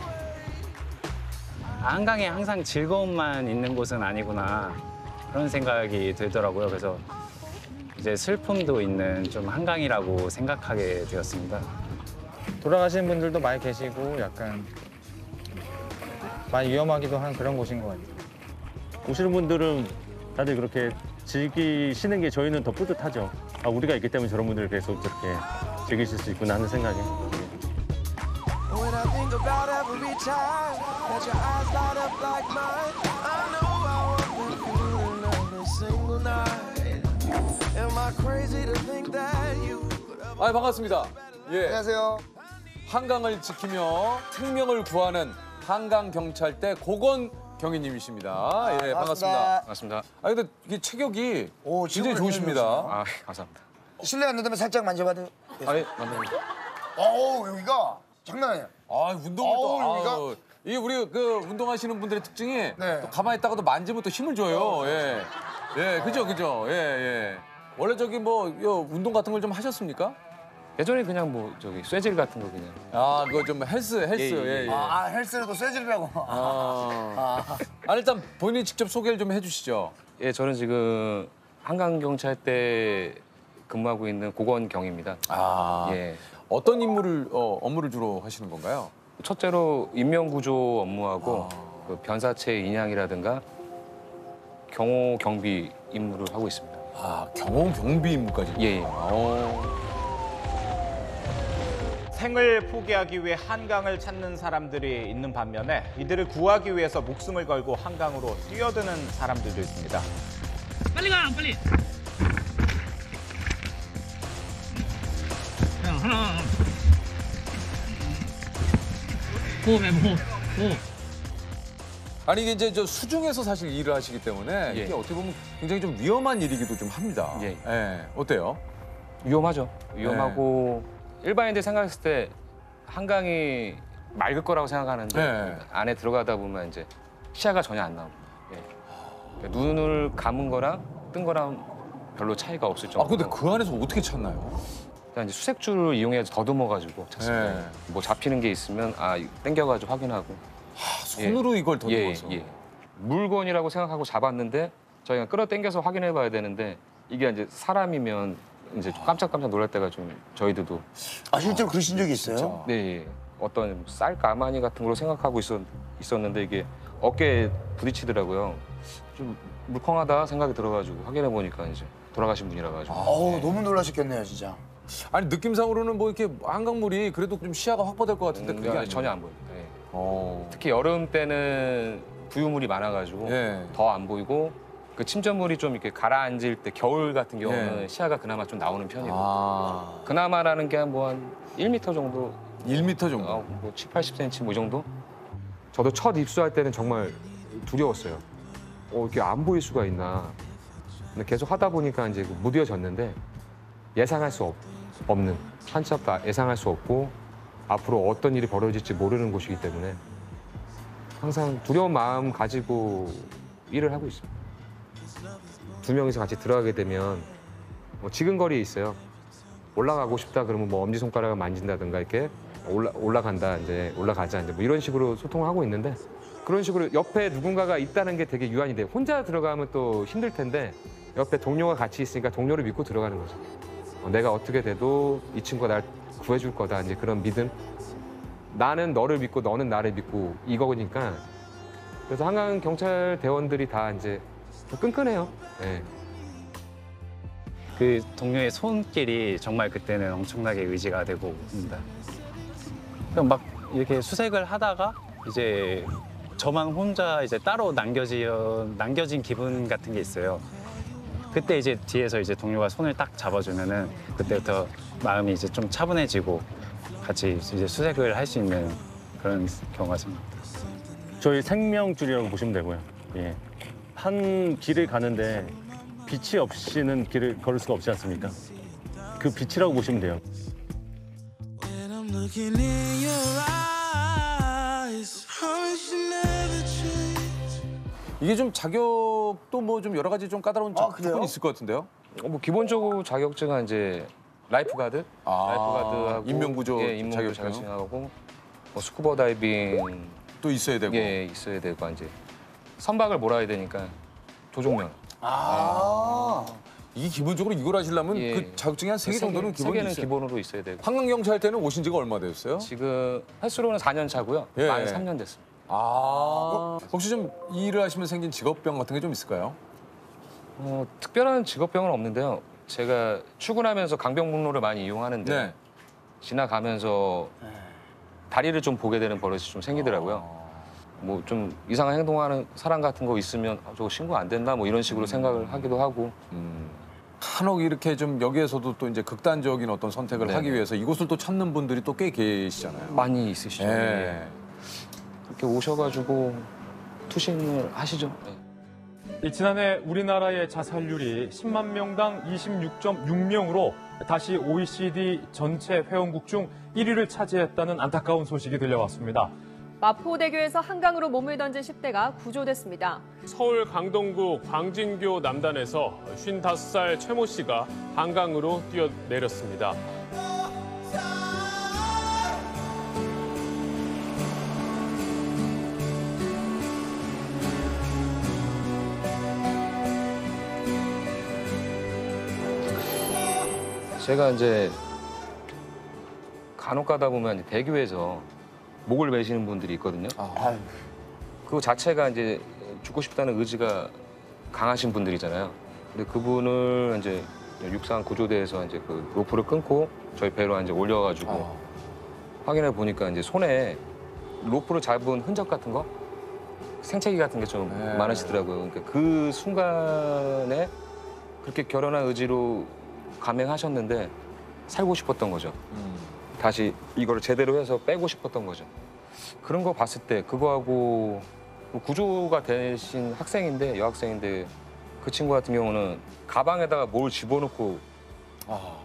한강에 항상 즐거움만 있는 곳은 아니구나 그런 생각이 들더라고요. 그래서 이제 슬픔도 있는 좀 한강이라고 생각하게 되었습니다. 돌아가시는 분들도 많이 계시고 약간 많이 위험하기도 한 그런 곳인 것 같아요. 오시는 분들은 다들 그렇게 즐기시는 게 저희는 더 뿌듯하죠. 우리가 있기 때문에 저런 분들을 계속 저렇게 즐기실 수 있구나 하는 생각에. think about every time that your eyes light up like mine. I know I want that feeling every single night. Am I crazy to think that you? 아, 반갑습니다. 예. 안녕하세요. 한강을 지키며 생명을 구하는 한강경찰대 고건 경위님이십니다. 예, 반갑습니다. 반갑습니다. 아, 근데 이게 체격이 굉장히 좋으십니다. 아, 감사합니다. 실례 안 된다면 살짝 만져봐도 돼요? 아, 예, 만져보세요. 어우, 여기가 장난 아니에요. 아, 운동을 또 여기가 이게 우리 그 운동하시는 분들의 특징이 또 가만히 있다가도 만지면 또 힘을 줘요. 예. 예, 그죠. 예, 예. 원래 저기 뭐 운동 같은 걸 좀 하셨습니까? 예전에 그냥 뭐 저기 쇠질 같은 거 그냥. 아, 그거 좀 헬스. 예. 아, 헬스도 쇠질이라고. 아, 일단 본인이 직접 소개를 좀 해주시죠. 예, 저는 지금 한강경찰대 근무하고 있는 고건경입니다. 아, 예. 어떤 업무를 주로 하시는 건가요? 첫째로 인명구조 업무하고 그 변사체 인양이라든가 경호 경비 임무를 하고 있습니다. 아, 경호 경비 임무까지? 예. 생을 포기하기 위해 한강을 찾는 사람들이 있는 반면에 이들을 구하기 위해서 목숨을 걸고 한강으로 뛰어드는 사람들도 있습니다. 빨리 가, 빨리. 야, 하나. 호흡해, 호흡. 아니 이게 이제 저 수중에서 사실 일을 하시기 때문에 이게 어떻게 보면 굉장히 좀 위험한 일이기도 좀 합니다. 예. 어때요? 위험하죠. 위험하고 일반인들 생각했을 때 한강이 맑을 거라고 생각하는데 안에 들어가다 보면 이제 시야가 전혀 안 나옵니다. 그러니까 눈을 감은 거랑 뜬 거랑 별로 차이가 없을 정도. 아, 근데 그 안에서 어떻게 찾나요? 그냥 이제 수색줄을 이용해서 더듬어가지고 찾습니다. 뭐 잡히는 게 있으면 당겨가지고 확인하고. 손으로 이걸 더듬어서? 예. 물건이라고 생각하고 잡았는데 저희가 끌어당겨서 확인해봐야 되는데 이게 이제 사람이면 이제 깜짝깜짝 놀랄 때가 좀 저희들도. 아, 실제로 그러신 적이 있어요? 네. 어떤 쌀 가마니 같은 걸로 생각하고 있었는데 이게 어깨에 부딪히더라고요. 좀 물컹하다 생각이 들어가지고 확인해 보니까 이제 돌아가신 분이라 가지고. 어우, 너무 놀라셨겠네요, 진짜. 아니 느낌상으로는 뭐 이렇게 한강물이 그래도 좀 시야가 확보될 것 같은데 그게 아니에요? 전혀 안 보입니다. 예. 특히 여름 때는 부유물이 많아가지고 더 안 보이고 그 침전물이 좀 이렇게 가라앉을 때 겨울 같은 경우는 시야가 그나마 좀 나오는 편이고 그나마라는 게 한 1m 정도. 1m 정도? 뭐 7, 80cm 뭐 이 정도? 저도 첫 입수할 때는 정말 두려웠어요. 이게 안 보일 수가 있나. 근데 계속 하다 보니까 이제 무뎌졌는데 예상할 수 없는, 한치 앞도 예상할 수 없고 앞으로 어떤 일이 벌어질지 모르는 곳이기 때문에 항상 두려운 마음 가지고 일을 하고 있습니다. 두 명이서 같이 들어가게 되면 뭐 지근거리에 있어요. 올라가고 싶다 그러면 뭐 엄지손가락을 만진다든가 이렇게 올라간다, 이제 올라가자, 이제 뭐 이런 식으로 소통을 하고 있는데 그런 식으로 옆에 누군가가 있다는 게 되게 유한이 돼요. 혼자 들어가면 또 힘들 텐데 옆에 동료가 같이 있으니까 동료를 믿고 들어가는 거죠. 내가 어떻게 돼도 이 친구가 날 구해줄 거다, 이제 그런 믿음. 나는 너를 믿고 너는 나를 믿고 이거니까. 그래서 한강 경찰 대원들이 다 이제 좀 끈끈해요. 네. 그 동료의 손길이 정말 그때는 엄청나게 의지가 되고 있습니다. 그럼 막 이렇게 수색을 하다가 이제 저만 혼자 이제 따로 남겨진 기분 같은 게 있어요. 그때 이제 뒤에서 이제 동료가 손을 딱 잡아주면은 그때부터 마음이 이제 좀 차분해지고 같이 이제 수색을 할 수 있는 그런 경우가 생깁니다. 저희 생명줄이라고 보시면 되고요. 예. 한 길을 가는데 빛이 없이는 길을 걸을 수가 없지 않습니까? 그 빛이라고 보시면 돼요. 이게 좀 자격도 뭐 좀 여러 가지 좀 까다로운 조건이 있을 것 같은데요? 뭐 기본적으로 자격증은 이제 라이프가드, 라이프가드하고 인명구조 인명구조 자격증하고 뭐 스쿠버 다이빙 또 있어야 되고. 예, 있어야 되고 이제 선박을 몰아야 되니까 조종면. 이게 기본적으로 이걸 하시려면 그 자격증이 한 3개 정도는 기본이 있어요. 기본으로 있어야 되고. 한강경찰대는 오신 지가 얼마 되셨어요? 지금 횟수로는 4년 차고요. 만 3년 됐습니다. 혹시 좀 이 일을 하시면 생긴 직업병 같은 게 좀 있을까요? 특별한 직업병은 없는데요. 제가 출근하면서 강변북로를 많이 이용하는데 지나가면서 다리를 좀 보게 되는 버릇이 좀 생기더라고요. 뭐 좀 이상한 행동하는 사람 같은 거 있으면 저거 신고 안 됐나 뭐 이런 식으로 생각을 하기도 하고. 간혹 이렇게 좀 여기에서도 또 이제 극단적인 어떤 선택을 네네. 하기 위해서 이곳을 또 찾는 분들이 또 꽤 계시잖아요. 많이 있으시죠. 예. 그렇게 오셔가지고 투신을 하시죠. 지난해 우리나라의 자살률이 10만 명당 26.6명으로 다시 OECD 전체 회원국 중 1위를 차지했다는 안타까운 소식이 들려왔습니다. 마포대교에서 한강으로 몸을 던진 10대가 구조됐습니다. 서울 강동구 광진교 남단에서 55살 최모 씨가 한강으로 뛰어내렸습니다. 제가 이제 간혹 가다 보면 대교에서 목을 매시는 분들이 있거든요. 그 자체가 이제 죽고 싶다는 의지가 강하신 분들이잖아요. 근데 그분을 이제 육상 구조대에서 이제 그 로프를 끊고 저희 배로 이제 올려가지고 확인해 보니까 이제 손에 로프를 잡은 흔적 같은 거, 생채기 같은 게 좀 많으시더라고요. 그러니까 그 순간에 그렇게 결연한 의지로 감행하셨는데 살고 싶었던 거죠. 다시 이걸 제대로 해서 빼고 싶었던 거죠. 그런 거 봤을 때 그거하고 구조가 되신 학생인데 여학생인데 그 친구 같은 경우는 가방에다가 뭘 집어넣고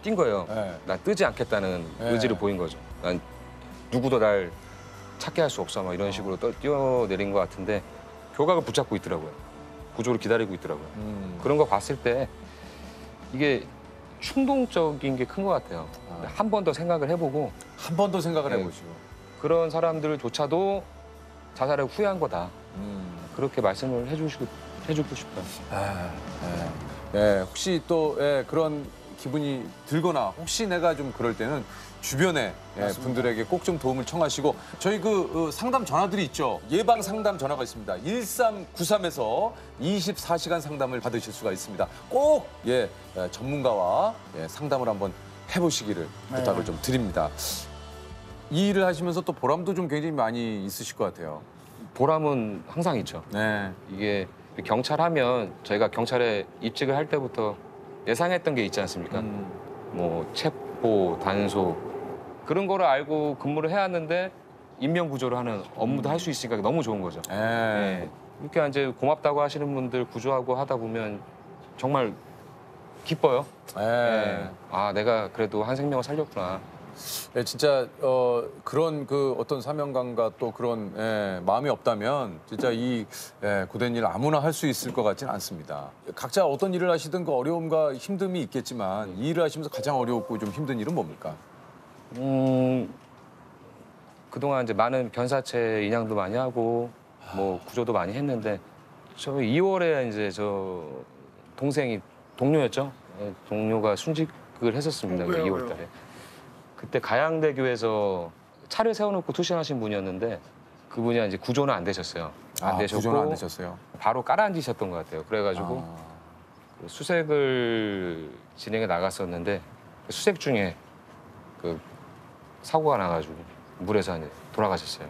뛴 거예요. 난 뜨지 않겠다는 의지를 보인 거죠. 난 누구도 날 찾게 할 수 없어 막 이런 식으로 뛰어내린 것 같은데 교각을 붙잡고 있더라고요. 구조를 기다리고 있더라고요. 그런 거 봤을 때 이게 충동적인 게 큰 것 같아요. 한 번 더 생각을 해보고 한 번 더 생각을 해보시고 그런 사람들조차도 자살을 후회한 거다. 그렇게 말씀을 해주고 싶어요. 혹시 또 그런 기분이 들거나 혹시 내가 좀 그럴 때는 주변에 분들에게 꼭 좀 도움을 청하시고 저희 그 상담 전화들이 있죠. 예방 상담 전화가 있습니다. 1393에서 24시간 상담을 받으실 수가 있습니다. 꼭 전문가와 상담을 한번 해보시기를 부탁을 좀 드립니다. 이 일을 하시면서 또 보람도 좀 굉장히 많이 있으실 것 같아요. 보람은 항상 있죠. 이게 경찰하면 저희가 경찰에 입직을 할 때부터 예상했던 게 있지 않습니까? 뭐 체포, 단속 그런 거를 알고 근무를 해야 하는데 인명구조를 하는 업무도 할 수 있으니까 너무 좋은 거죠. 이렇게 이제 고맙다고 하시는 분들 구조하고 하다 보면 정말 기뻐요. 아 내가 그래도 한 생명을 살렸구나. 진짜 그런 그 어떤 사명감과 또 그런 마음이 없다면 진짜 이 고된 일 아무나 할 수 있을 것 같지는 않습니다. 각자 어떤 일을 하시든 그 어려움과 힘듦이 있겠지만 이 일을 하시면서 가장 어렵고 좀 힘든 일은 뭡니까? 그동안 이제 많은 변사체 인양도 많이 하고 뭐 구조도 많이 했는데 저 2월에 이제 저 동생이 동료였죠. 동료가 순직을 했었습니다. 2월 달에. 그때 가양대교에서 차를 세워놓고 투신하신 분이었는데 그분이 이제 구조는 안 되셨어요. 안 되셨고 구조는 안 되셨어요. 바로 깔아앉으셨던 것 같아요. 그래가지고 수색을 진행해 나갔었는데 수색 중에 그 사고가 나가지고 물에서 이제 돌아가셨어요.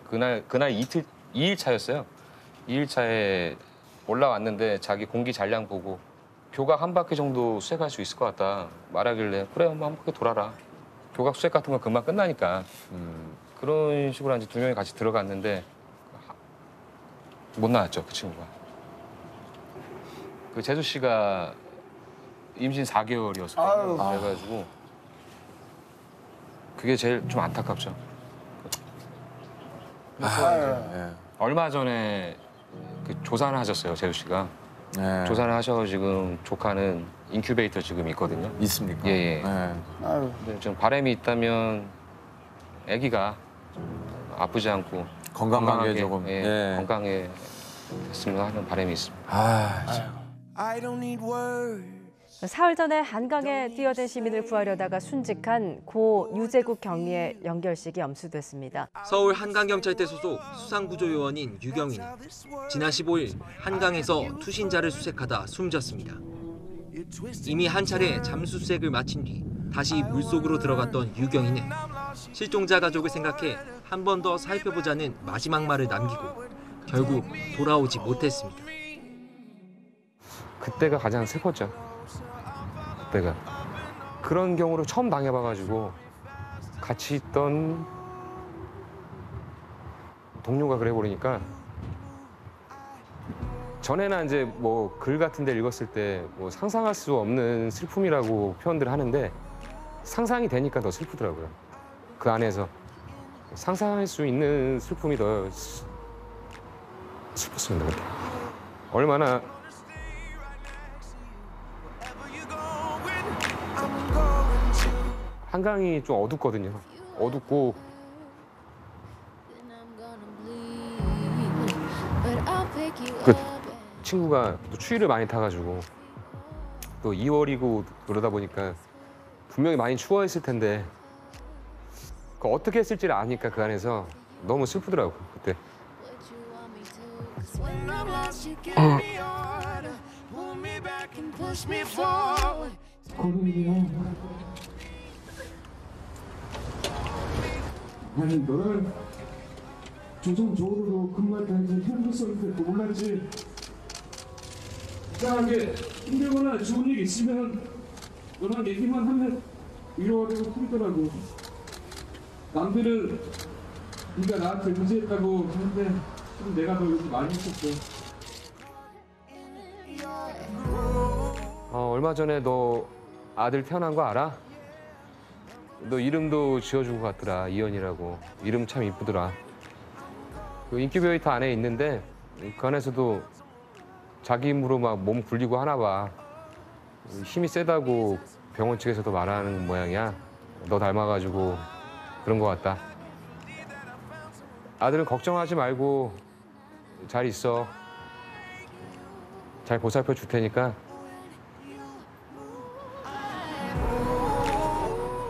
그날 2일 차였어요. 2일 차에 올라왔는데 자기 공기 잔량 보고 교각 한 바퀴 정도 수색할 수 있을 것 같다 말하길래 그래 한 바퀴 돌아라. 교각 수색 같은 건 금방 끝나니까. 그런 식으로 이제 두 명이 같이 들어갔는데 못 나왔죠 그 친구가. 그 재수 씨가 임신 4개월이었어요. 그래가지고 그게 제일 좀 안타깝죠. 얼마 전에 그 조산을 하셨어요, 재수 씨가. 조산을 하셔서 지금 조카는 인큐베이터 지금 있거든요. 있습니까? 예. 근데 좀 바람이 있다면 아기가 아프지 않고 건강하게 조금 건강해 됐으면 하는 바람이 있습니다. I don't need words. 사흘 전에 한강에 뛰어든 시민을 구하려다가 순직한 고 유재국 경위의 연결식이 엄수됐습니다. 서울 한강경찰대 소속 이미 한 차례 잠수색을 마친 뒤 다시 물속으로 들어갔던 유경이는 실종자 가족을 생각해 한 번 더 살펴보자는 마지막 말을 남기고 결국 돌아오지 못했습니다. 그때가 가장 슬펐죠. 그때가. 그런 경우를 처음 당해봐가지고 같이 있던 동료가 그래 버리니까 전에는 이제 뭐 글 같은 데 읽었을 때 뭐 상상할 수 없는 슬픔이라고 표현들을 하는데 상상이 되니까 더 슬프더라고요. 그 안에서 상상할 수 있는 슬픔이 더 슬펐습니다. 그때. 얼마나 한강이 좀 어둡거든요. 어둡고 그 친구가 또 추위를 많이 타가지고 또 2월이고 그러다 보니까 분명히 많이 추워했을 텐데 그 어떻게 했을지를 아니까 그 안에서 너무 슬프더라고 그때. 아니 너는 조선조으로 근무했다는 현무서인데 몰랐지. 이상하게 힘들거나 좋은 일 있으면 너랑 얘기만 하면 위로가 되고 풀리더라고. 남들은 네가 나한테 의지했다고 하는데 좀 내가 더 요즘 많이 했었어. 얼마 전에 너 아들 태어난 거 알아? 너 이름도 지어준 것 같더라. 이현이라고. 이름 참 이쁘더라. 그 인큐베이터 안에 있는데 그 안에서도 자기 힘으로 막 몸 굴리고 하나 봐. 힘이 세다고 병원 측에서도 말하는 모양이야. 너 닮아가지고 그런 것 같다. 아들은 걱정하지 말고 잘 있어. 잘 보살펴 줄 테니까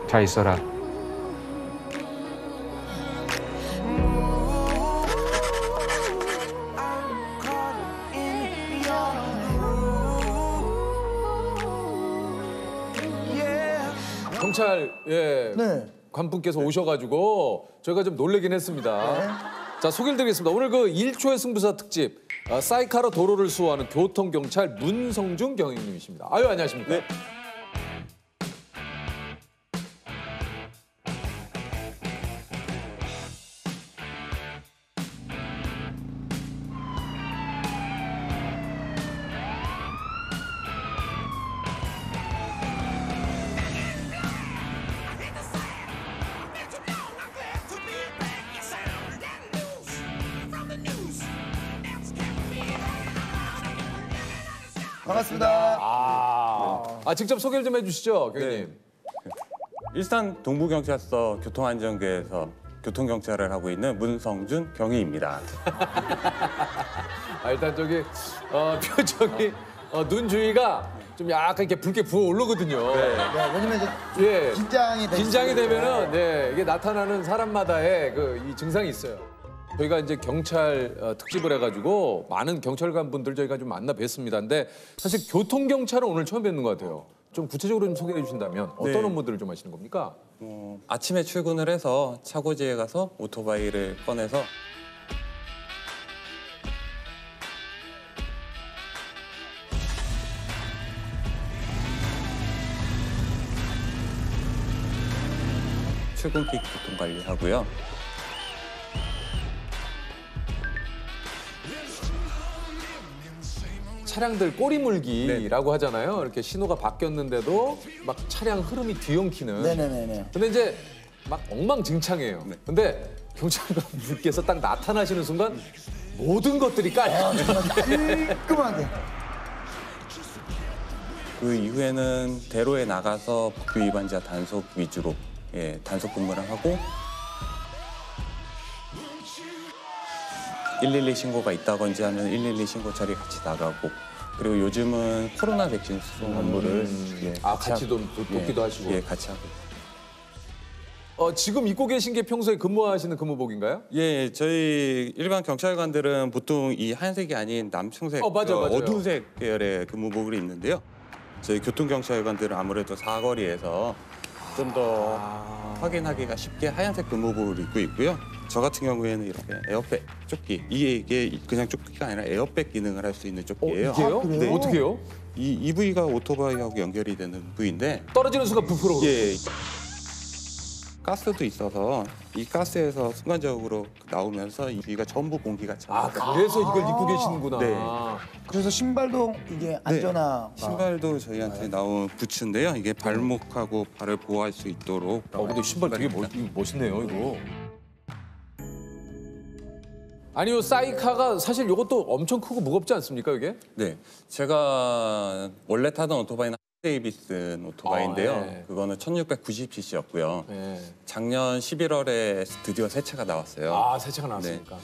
잘 있어라. 경찰 관분께서 오셔가지고 저희가 좀 놀래긴 했습니다. 자, 소개를 드리겠습니다. 오늘 그 1초의 승부사 특집 사이카로 도로를 수호하는 교통경찰 문성중 경위님이십니다. 아유, 안녕하십니까? 네. 반갑습니다. 직접 소개를 좀 해주시죠, 경위님. 일산 동부경찰서 교통안전계에서 교통경찰을 하고 있는 문성준 경위입니다. 일단 저기 표정이 눈 주위가 좀 약간 이렇게 붉게 부어오르거든요. 왜냐면 이제 긴장이 되면은 이게 나타나는 사람마다의 이 증상이 있어요. 저희가 이제 경찰 특집을 해가지고 많은 경찰관 분들 저희가 좀 만나 뵀습니다. 근데 사실 교통경찰은 오늘 처음 뵙는 것 같아요. 좀 구체적으로 좀 소개해 주신다면 어떤 업무들을 좀 하시는 겁니까? 아침에 출근을 해서 차고지에 가서 오토바이를 꺼내서 출근길 교통관리하고요. 차량들 꼬리물기라고 하잖아요. 이렇게 신호가 바뀌었는데도 막 차량 흐름이 뒤엉키는. 네네네. 근데 이제 막 엉망진창이에요. 근데 경찰관분께서 딱 나타나시는 순간 모든 것들이 깔끔하게. 그 이후에는 대로에 나가서 법규 위반자 단속 위주로 단속 근무를 하고 112 신고가 있다든지 하면 112 신고 처리 같이 나가고 그리고 요즘은 코로나 백신 수송 업무를 같이 돕기도 하시고. 같이 하고. 지금 입고 계신 게 평소에 근무하시는 근무복인가요? 예, 저희 일반 경찰관들은 보통 이 하얀색이 아닌 남청색, 맞아요. 어두운색 계열의 근무복을 입는데요. 저희 교통경찰관들은 아무래도 사거리에서 좀 더 확인하기가 쉽게 하얀색 근무복을 입고 있고요. 저 같은 경우에는 이렇게 에어백 조끼, 이게 그냥 조끼가 아니라 에어백 기능을 할 수 있는 조끼예요. 이게요? 네. 어떻게 해요? 이 부위가 오토바이하고 연결이 되는 부위인데 떨어지는 순간 부풀어. 예. 가스도 있어서 이 가스에서 순간적으로 나오면서 이 부위가 전부 공기가 차. 그래서 이걸 입고 계시는구나. 네. 그래서 신발도 이게 안전화. 신발도 저희한테 나온 부츠인데요. 이게 발목하고 발을 보호할 수 있도록. 근데 신발 되게 멋있네요, 이거. 아니요, 사이카가 사실 이것도 엄청 크고 무겁지 않습니까, 이게? 네, 제가 원래 타던 오토바이는 데이비슨 오토바이인데요. 네. 그거는 1690cc였고요. 네. 작년 11월에 드디어 새 차가 나왔어요. 새 차가 나왔습니까?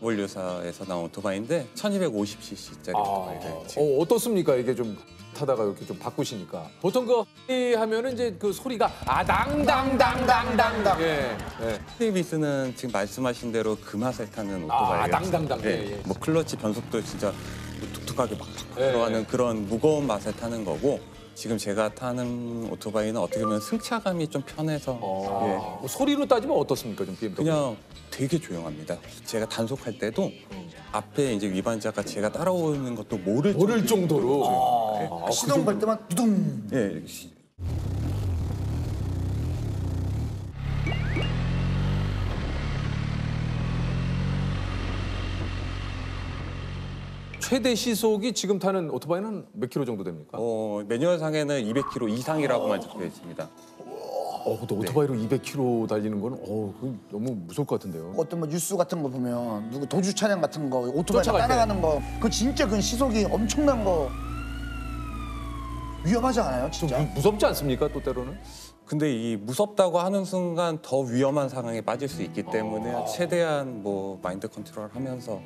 월류사에서 나온 오토바이인데 1250cc짜리 오토바이를. 어떻습니까, 이게 좀 타다가 이렇게 좀 바꾸시니까? 보통 하면은 이제 그 소리가 당당당당당당. 데이비스는 지금 말씀하신 대로 그 맛을 타는 오토바이예요. 당당당. 네. 뭐 클러치 변속도 진짜 툭툭하게 막 들어가는 그런 무거운 맛을 타는 거고, 지금 제가 타는 오토바이는 어떻게 보면 승차감이 좀 편해서 뭐 소리로 따지면 어떻습니까, 좀 BMW? 그냥 되게 조용합니다. 제가 단속할 때도 앞에 이제 위반자가 제가 따라오는 것도 모를 정도로. 시동 걸 때만 두둥. 예. 최대 시속이 지금 타는 오토바이는 몇 킬로 정도 됩니까? 매뉴얼상에는 200km 이상이라고만 적혀 있습니다. 근데 오토바이로 200km 달리는 거는 그건 너무 무서울 것 같은데요. 어떤 뭐 뉴스 같은 거 보면 누구 도주 차량 같은 거 오토바이 쫓아갈 따라가는 거, 그 진짜 그 시속이 엄청난 거 위험하지 않아요, 진짜? 무섭지 않습니까, 또 때로는? 근데 이 무섭다고 하는 순간 더 위험한 상황에 빠질 수 있기 때문에 최대한 뭐 마인드 컨트롤 하면서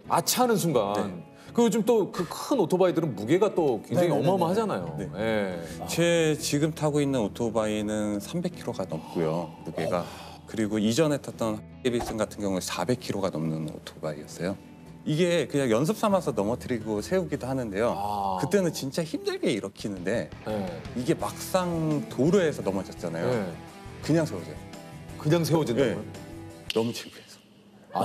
아차하는 순간. 그 요즘 또 그 큰 오토바이들은 무게가 또 굉장히 어마어마하잖아요. 제 지금 타고 있는 오토바이는 300kg가 넘고요, 무게가. 그리고 이전에 탔던 데이비슨 같은 경우는 400kg가 넘는 오토바이였어요. 이게 그냥 연습 삼아서 넘어뜨리고 세우기도 하는데요. 그때는 진짜 힘들게 일으키는데 이게 막상 도로에서 넘어졌잖아요. 그냥 세워져요. 그냥 세워진다고요? 너무 창피해서.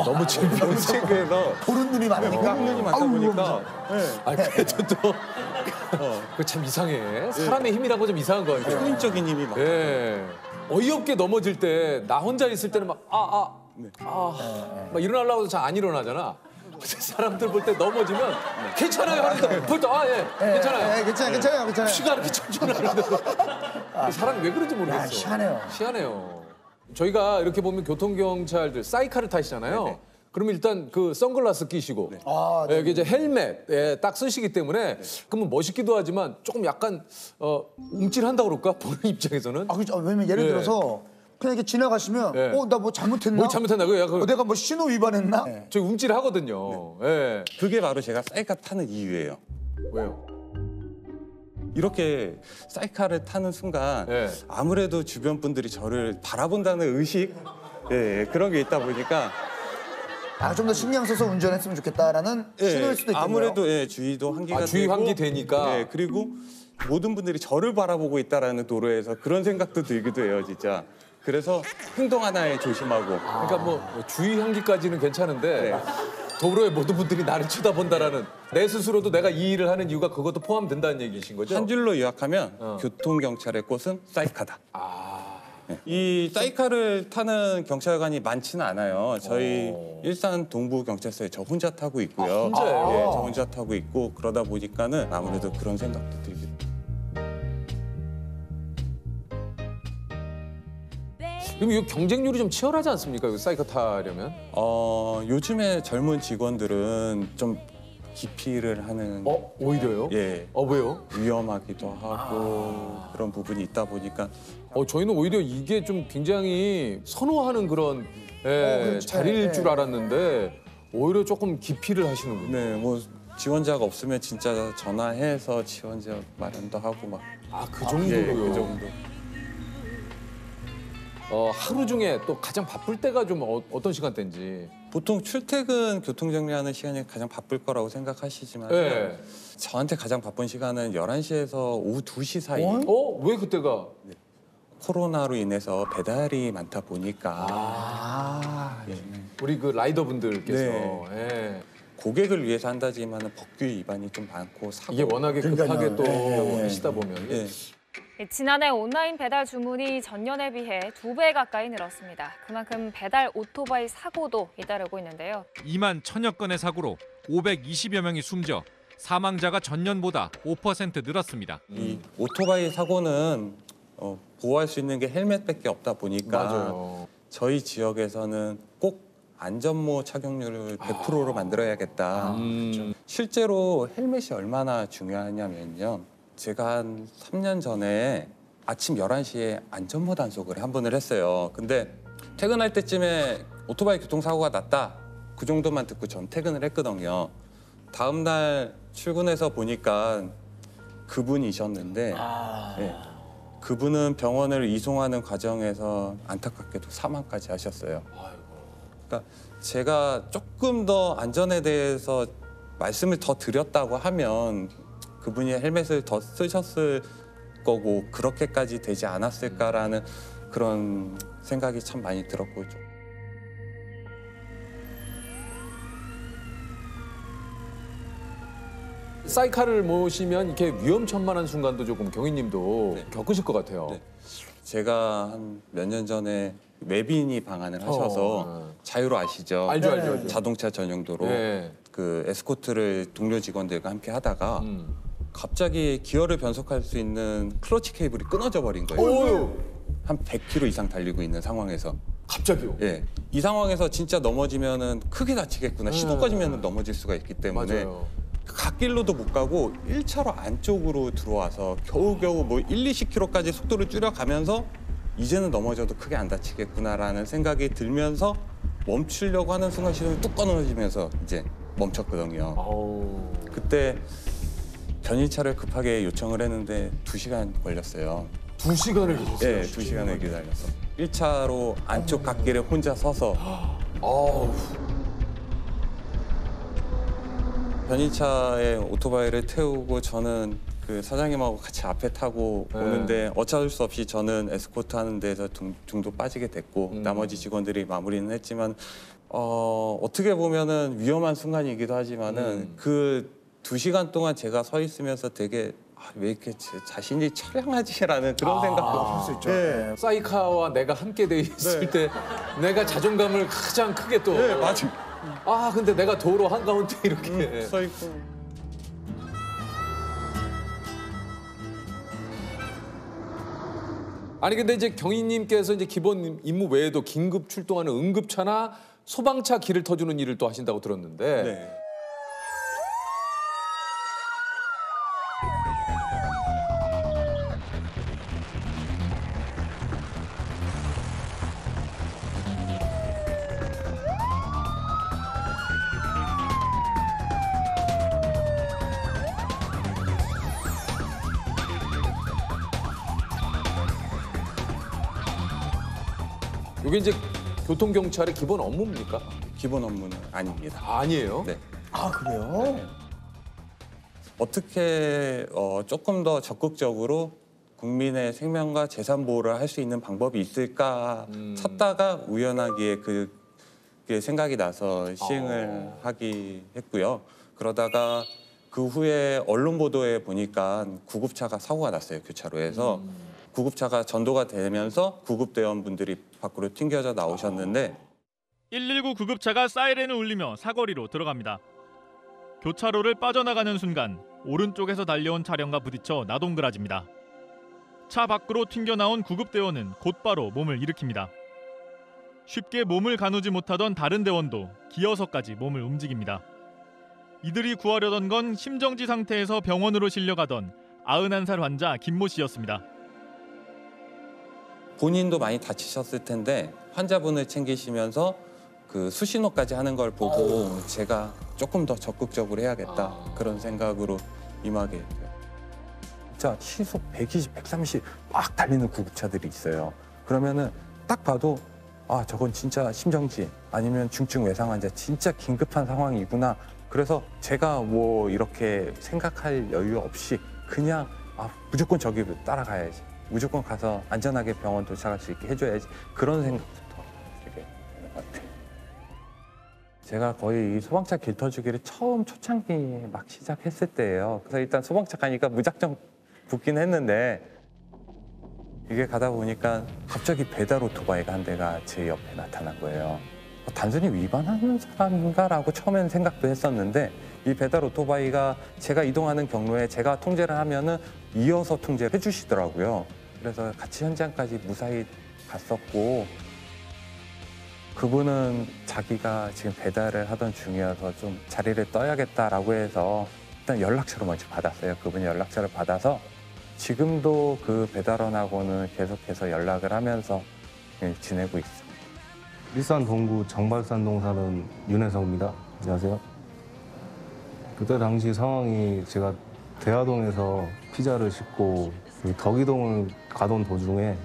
너무 창피해서. 보는 눈이 많으니까. 보는 눈이 많다 보니까. 그래도 또 그 참 이상해. 사람의 힘이라고 좀 이상한 거 같아요. 초인적인 힘이 막. 어이없게 넘어질 때 나 혼자 있을 때는 막 일어나려고 해도 잘 안 일어나잖아. 사람들 볼 때 넘어지면 괜찮아요 하는데 볼 때 괜찮아요. 괜찮아요. 피가 이렇게 천천히 나는데 사람이 왜 그런지 모르겠어. 희한해요. 저희가 이렇게 보면 교통경찰들 사이카를 타시잖아요. 그러면 일단 그 선글라스 끼시고 이게 이제 헬멧 딱 쓰시기 때문에 그러면 멋있기도 하지만 조금 약간 움찔한다 그럴까? 보는 입장에서는. 그렇죠. 왜냐면 예를 들어서 그냥 이렇게 지나가시면 나 뭐 잘못했나? 뭐 잘못했나? 내가 뭐 신호 위반했나? 저 움찔하거든요. 그게 바로 제가 사이카 타는 이유예요. 왜요? 이렇게 사이카를 타는 순간 아무래도 주변 분들이 저를 바라본다는 의식 그런 게 있다 보니까 좀 더 신경 써서 운전했으면 좋겠다라는 신호일 수도 있겠네요. 아무래도 주의도 환기가 주의 되고 환기 되니까. 그리고 모든 분들이 저를 바라보고 있다라는 도로에서 그런 생각도 들기도 해요, 진짜. 그래서 행동 하나에 조심하고. 그러니까 뭐 주의 환기까지는 괜찮은데 도로에 모든 분들이 나를 쳐다본다라는 내 스스로도 내가 이 일을 하는 이유가 그것도 포함된다는 얘기신 거죠? 한 줄로 요약하면 교통경찰의 꽃은 사이카다. 이 사이카를 타는 경찰관이 많지는 않아요. 저희 일산 동부경찰서에 저 혼자 타고 있고요. 혼자예요? 저 혼자 타고 있고 그러다 보니까는 아무래도 그런 생각도 들기도. 그럼 이 경쟁률이 좀 치열하지 않습니까? 이거 사이카 타려면? 요즘에 젊은 직원들은 좀 기피를 하는. 오히려요? 왜요? 위험하기도 하고 그런 부분이 있다 보니까. 저희는 오히려 이게 좀 굉장히 선호하는 그런 자리일 줄 알았는데 오히려 조금 기피를 하시는군요. 네, 뭐 지원자가 없으면 진짜 전화해서 지원자 마련도 하고 막. 그 정도로요? 그 정도. 하루 중에 또 가장 바쁠 때가 좀 어떤 시간대인지. 보통 출퇴근 교통 정리하는 시간이 가장 바쁠 거라고 생각하시지만 네. 저한테 가장 바쁜 시간은 11시에서 오후 2시 사이. 왜 그때가? 네. 코로나로 인해서 배달이 많다 보니까 우리 그 라이더분들께서 네. 고객을 위해서 한다지만 법규 위반이 좀 많고 사고. 이게 워낙에 급하게 또 하시다 보면 지난해 온라인 배달 주문이 전년에 비해 2배 가까이 늘었습니다. 그만큼 배달 오토바이 사고도 잇따르고 있는데요. 2만 1000여 건의 사고로 520여 명이 숨져 사망자가 전년보다 5% 늘었습니다. 이 오토바이 사고는 보호할 수 있는 게 헬멧밖에 없다 보니까 맞아요. 저희 지역에서는 꼭 안전모 착용률을 100%로 만들어야겠다. 실제로 헬멧이 얼마나 중요하냐면요. 제가 한 3년 전에 아침 11시에 안전모 단속을 한 번을 했어요. 근데 퇴근할 때쯤에 오토바이 교통사고가 났다. 그 정도만 듣고 전 퇴근을 했거든요. 다음 날 출근해서 보니까 그분이셨는데 네, 그분은 병원을 이송하는 과정에서 안타깝게도 사망까지 하셨어요. 그러니까 제가 조금 더 안전에 대해서 말씀을 더 드렸다고 하면 그분이 헬멧을 더 쓰셨을 거고 그렇게까지 되지 않았을까라는 그런 생각이 참 많이 들었고. 사이카를 모시면 이렇게 위험천만한 순간도 조금 경위님도 겪으실 것 같아요. 네. 제가 한 몇 년 전에 외빈이 방한을 하셔서 자유로 아시죠? 알죠. 자동차 전용도로 네. 그 에스코트를 동료 직원들과 함께 하다가 갑자기 기어를 변속할 수 있는 클러치 케이블이 끊어져 버린 거예요. 한 100km 이상 달리고 있는 상황에서. 갑자기요? 예. 이 상황에서 진짜 넘어지면은 크게 다치겠구나. 시동 꺼지면 넘어질 수가 있기 때문에 맞아요. 갓길로도 못 가고 1차로 안쪽으로 들어와서 겨우겨우 뭐 20km까지 속도를 줄여가면서 이제는 넘어져도 크게 안 다치겠구나라는 생각이 들면서 멈추려고 하는 순간 시동이 뚝 끊어지면서 이제 멈췄거든요. 그때 견인차를 급하게 요청을 했는데 2시간 걸렸어요. 2시간을 기다렸어요? 네, 2시간을 기다렸어. 1차로 안쪽 갓길에 혼자 서서 견인차에 오토바이를 태우고 저는 그 사장님하고 같이 앞에 타고 오는데 어쩔 수 없이 저는 에스코트 하는 데서 중도 빠지게 됐고 나머지 직원들이 마무리는 했지만 어떻게 보면은 위험한 순간이기도 하지만은 그 2시간 동안 제가 서 있으면서 되게 왜 이렇게 자신이 처량하지라는 그런 생각도 할 수 있죠. 네. 사이카와 내가 함께 돼 있을 때 내가 자존감을 가장 크게 또. 네, 맞아. 근데 내가 도로 한가운데 이렇게 서 있고. 아니 근데 이제 경위님께서 이제 기본 임무 외에도 긴급 출동하는 응급차나 소방차 길을 터주는 일을 또 하신다고 들었는데. 네. 이게 이제 교통경찰의 기본 업무입니까? 기본 업무는 아닙니다. 아니에요? 네. 그래요? 네. 어떻게 조금 더 적극적으로 국민의 생명과 재산 보호를 할 수 있는 방법이 있을까 찾다가 우연하게 그게 생각이 나서 시행을 하기 했고요. 그러다가 그 후에 언론 보도에 보니까 구급차가 사고가 났어요, 교차로에서. 구급차가 전도가 되면서 구급대원분들이 밖으로 튕겨져 나오셨는데 119 구급차가 사이렌을 울리며 사거리로 들어갑니다. 교차로를 빠져나가는 순간 오른쪽에서 달려온 차량과 부딪혀 나동그라집니다. 차 밖으로 튕겨나온 구급대원은 곧바로 몸을 일으킵니다. 쉽게 몸을 가누지 못하던 다른 대원도 기어서까지 몸을 움직입니다. 이들이 구하려던 건 심정지 상태에서 병원으로 실려가던 91살 환자 김모 씨였습니다. 본인도 많이 다치셨을 텐데 환자분을 챙기시면서 그 수신호까지 하는 걸 보고 제가 조금 더 적극적으로 해야겠다 그런 생각으로 임하게 됐어요. 진짜 시속 120, 130 막 달리는 구급차들이 있어요. 그러면은 딱 봐도 아, 저건 진짜 심정지 아니면 중증 외상 환자 진짜 긴급한 상황이구나. 그래서 제가 뭐 이렇게 생각할 여유 없이 그냥 무조건 저기 따라가야지. 무조건 가서 안전하게 병원 도착할 수 있게 해줘야지. 그런 생각부터 되게 되는 것 같아요. 제가 거의 이 소방차 길터주기를 처음 초창기 막 시작했을 때예요. 그래서 일단 소방차 가니까 무작정 붙긴 했는데 이게 가다 보니까 갑자기 배달 오토바이가 한 대가 제 옆에 나타난 거예요. 단순히 위반하는 사람인가라고 처음에는 생각도 했었는데 이 배달 오토바이가 제가 이동하는 경로에 제가 통제를 하면은 이어서 통제를 해주시더라고요. 그래서 같이 현장까지 무사히 갔었고 그분은 자기가 지금 배달을 하던 중이어서 좀 자리를 떠야겠다라고 해서 일단 연락처를 먼저 받았어요. 그분이 연락처를 받아서 지금도 그 배달원하고는 계속해서 연락을 하면서 지내고 있습니다. 일산 동구 정발산동 사는 윤혜성입니다. 안녕하세요. 그때 당시 상황이 제가 대하동에서 피자를 싣고 덕이동을 가던 도중에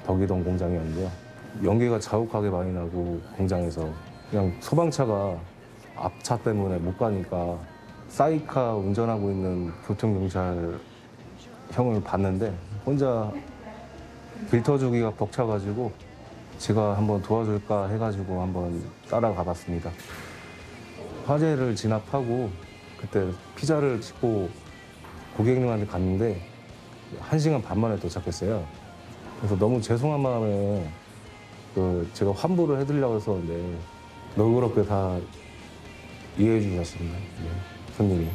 덕이동 공장이었는데요. 연기가 자욱하게 많이 나고 공장에서 그냥 소방차가 앞차 때문에 못 가니까 사이카 운전하고 있는 교통경찰 형을 봤는데 혼자 빌터주기가 벅차가지고 제가 한번 도와줄까 해가지고 한번 따라가 봤습니다. 화재를 진압하고 그때 피자를 싣고 고객님한테 갔는데 1시간 반 만에 도착했어요. 그래서 너무 죄송한 마음에 제가 환불을 해드리려고 했었는데 너그럽게 다 이해해 주셨습니다. 네, 손님이.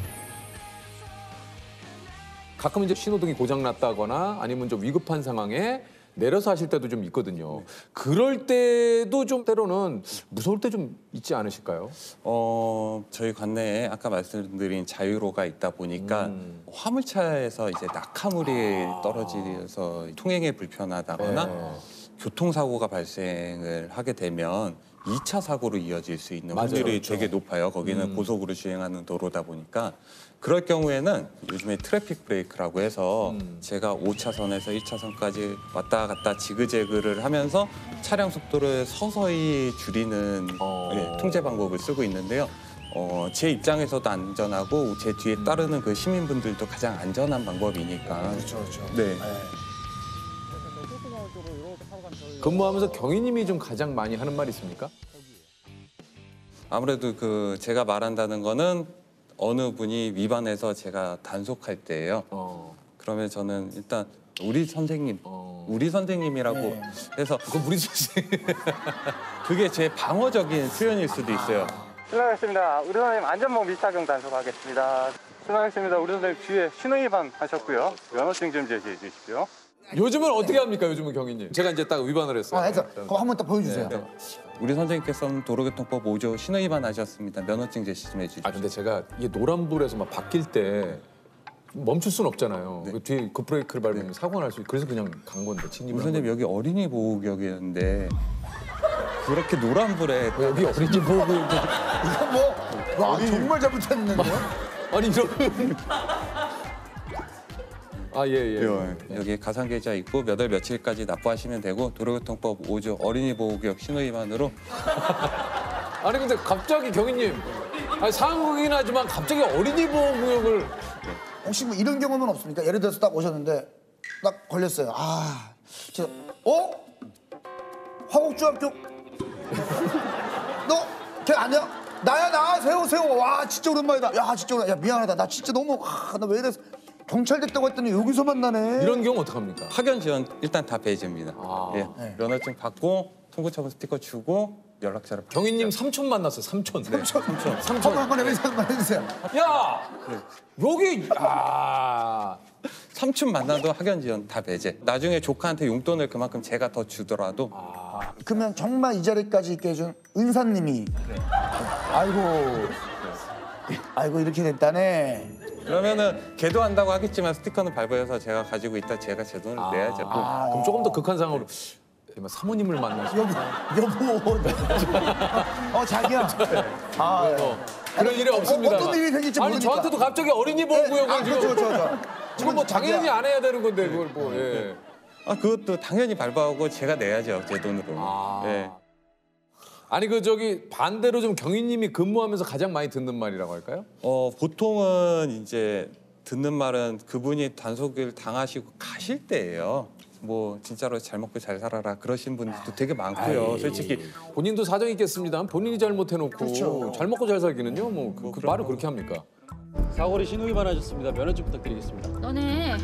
가끔 이제 신호등이 고장났다거나 아니면 좀 위급한 상황에 내려서 하실 때도 좀 있거든요. 그럴 때도 좀 때로는 무서울 때 좀 있지 않으실까요? 저희 관내에 아까 말씀드린 자유로가 있다 보니까 화물차에서 이제 낙하물이 떨어지면서 통행에 불편하다거나 교통사고가 발생을 하게 되면 2차 사고로 이어질 수 있는 확률이 되게 높아요. 거기는 고속으로 주행하는 도로다 보니까 그럴 경우에는 요즘에 트래픽 브레이크라고 해서 제가 5차선에서 1차선까지 왔다 갔다 지그재그를 하면서 차량 속도를 서서히 줄이는 통제 방법을 쓰고 있는데요. 제 입장에서도 안전하고 제 뒤에 따르는 그 시민분들도 가장 안전한 방법이니까. 그렇죠. 네. 근무하면서 경위님이 좀 가장 많이 하는 말 있습니까? 아무래도 제가 말한다는 거는 어느 분이 위반해서 제가 단속할 때예요. 그러면 저는 일단 우리 선생님, 우리 선생님이라고 해서 우리 선생님. 그게 제 방어적인 표현일 수도 있어요. 실례하겠습니다. 우리 선생님 안전모 미착용 단속하겠습니다. 실례하겠습니다. 우리 선생님 뒤에 신호위반 하셨고요. 면허증 좀 제시해 주십시오. 요즘은 어떻게 합니까? 요즘은 경위님. 제가 이제 딱 위반을 했어요. 해서 그거 한번 딱 보여주세요. 네. 우리 선생님께서는 도로교통법 5조 신호위반 하셨습니다. 면허증 제시 좀 해주십시오. 근데 제가 이게 노란불에서 막 바뀔 때 멈출 수는 없잖아요. 그 뒤에 급브레이크를 밟으면 사고가 날 수 있고 그래서 그냥 간 건데. 우리 선생님 여기 어린이 보호구역이었는데 그렇게 노란불에 여기 어린이 보호구역 이거 와 정말 잘못했는데요? 아니 이런 여기 가상계좌 있고 몇 월 며칠까지 납부하시면 되고 도로교통법 5조 어린이 보호구역 신호위반으로. 아니 근데 갑자기 경위님 상황이긴 하지만 갑자기 어린이 보호구역을 혹시 뭐 이런 경험은 없습니까? 예를 들어서 딱 오셨는데 딱 걸렸어요. 진짜 화곡중학교 너 걔 아니야? 나야 나 세워 와 진짜 오랜만이다. 야 진짜 오랜만이다. 야 미안하다. 나 진짜 너무 나 왜 이래서 경찰 됐다고 했더니 여기서 만나네. 이런 경우 어떡합니까? 학연 지원 일단 다 배제입니다. 면허증 받고 통구처분 스티커 주고 연락처를 경위님 삼촌 만났어요. 삼촌. 삼촌 한번 해주세요. 야 여기 삼촌 만나도 학연 지원 다 배제. 나중에 조카한테 용돈을 그만큼 제가 더 주더라도. 그러면 정말 이 자리까지 있게 해준 은사님이 아이고 이렇게 됐다네. 그러면은 걔도 한다고 하겠지만 스티커는 발부해서 제가 가지고 있다 제가 제 돈을 내야죠. 그럼 조금 더 극한 상황으로 사모님을 만나서 여보 자기야 그런 일이 없습니다. 어떤 일이 생길지 모르니까. 아니 저한테도 갑자기 어린이 보호구역을 지금 뭐 당연히 안 해야 되는 건데 그걸 뭐 그것도 당연히 발부하고 제가 내야죠 제 돈으로. 아니 그 저기 반대로 좀 경위님이 근무하면서 가장 많이 듣는 말이라고 할까요? 보통은 이제 듣는 말은 그분이 단속을 당하시고 가실 때예요. 뭐 진짜로 잘 먹고 잘 살아라 그러신 분들도 되게 많고요. 솔직히 본인도 사정이 있겠습니다만 본인이 잘못해놓고 그렇죠. 잘 먹고 잘 살기는요. 뭐 그 말을 그렇게 합니까? 사고리 신호 위반하셨습니다. 면허증 부탁드리겠습니다. 너네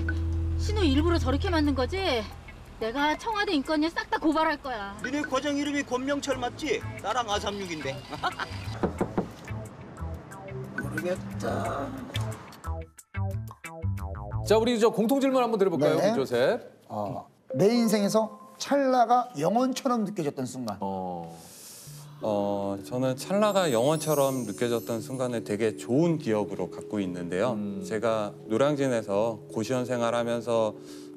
신호 일부러 저렇게 만든 거지? 내가 청와대 인권위 싹 다 고발할 거야. 너네 과장 이름이 권명철 맞지? 나랑 아삼육인데. 모르겠다. 자 우리 저 공통 질문 한번 드려볼까요, 네. 조셉? 내 인생에서 찰나가 영원처럼 느껴졌던 순간. 저는 찰나가 영원처럼 느껴졌던 순간을 되게 좋은 기억으로 갖고 있는데요. 제가 노량진에서 고시원 생활하면서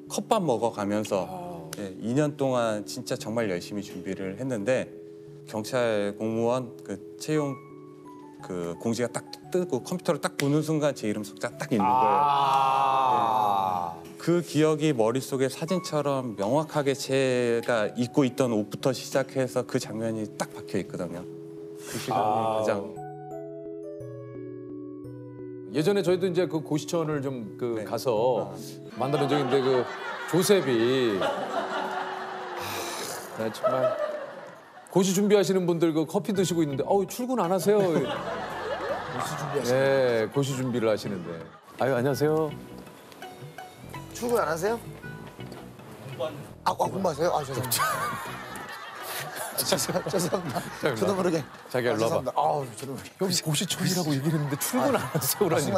컵밥 먹어가면서 2년 동안 진짜 정말 열심히 준비를 했는데 경찰 공무원 그 채용 그 공지가 딱 뜨고 컴퓨터를 딱 보는 순간 제 이름 숫자 딱 있는 거예요. 그 기억이 머릿속에 사진처럼 명확하게 제가 입고 있던 옷부터 시작해서 그 장면이 딱 박혀 있거든요. 그 시간이 가장 예전에 저희도 이제 그 고시촌을 좀 그 가서 만나는 적인데 그 조셉이 나 정말 고시 준비하시는 분들 그 커피 드시고 있는데 출근 안 하세요? 고시 준비하시는 네, 고시 준비를 하시는데. 아유 안녕하세요. 출근 안 하세요? 공부하세요? 죄송합니다. 죄송합니다. 저도 모르게. 자기야 일로 와봐. 저도 모르게. 여기 고시촌이라고 얘기를 했는데 출근 안 하세요라니.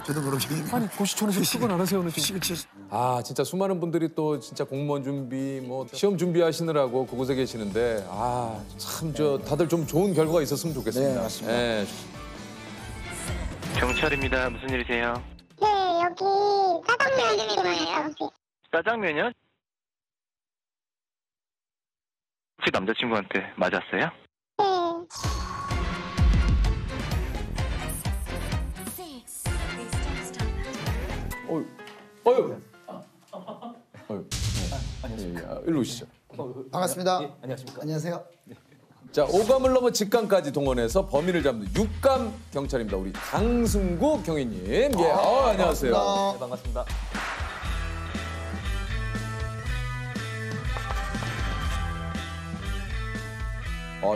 저도 모르게. 아니 고시촌에서 출근 안 하세요는 지금. 진짜 수많은 분들이 또 진짜 공무원 준비 뭐 시험 준비하시느라고 그곳에 계시는데 참 저 다들 좀 좋은 결과가 있었으면 좋겠습니다. 네, 맞습니다. 네. 경찰입니다. 무슨 일이세요? 네, 여기 짜장면 주문이에요. 짜장면이요? 혹시 남자친구한테 맞았어요? 네. 일로 오시죠. 반갑습니다. 안녕하십니까. 안녕하세요. 자, 오감을 넘어 직감까지 동원해서 범인을 잡는 육감 경찰입니다. 우리 강승구 경위님. 안녕하세요. 네, 반갑습니다.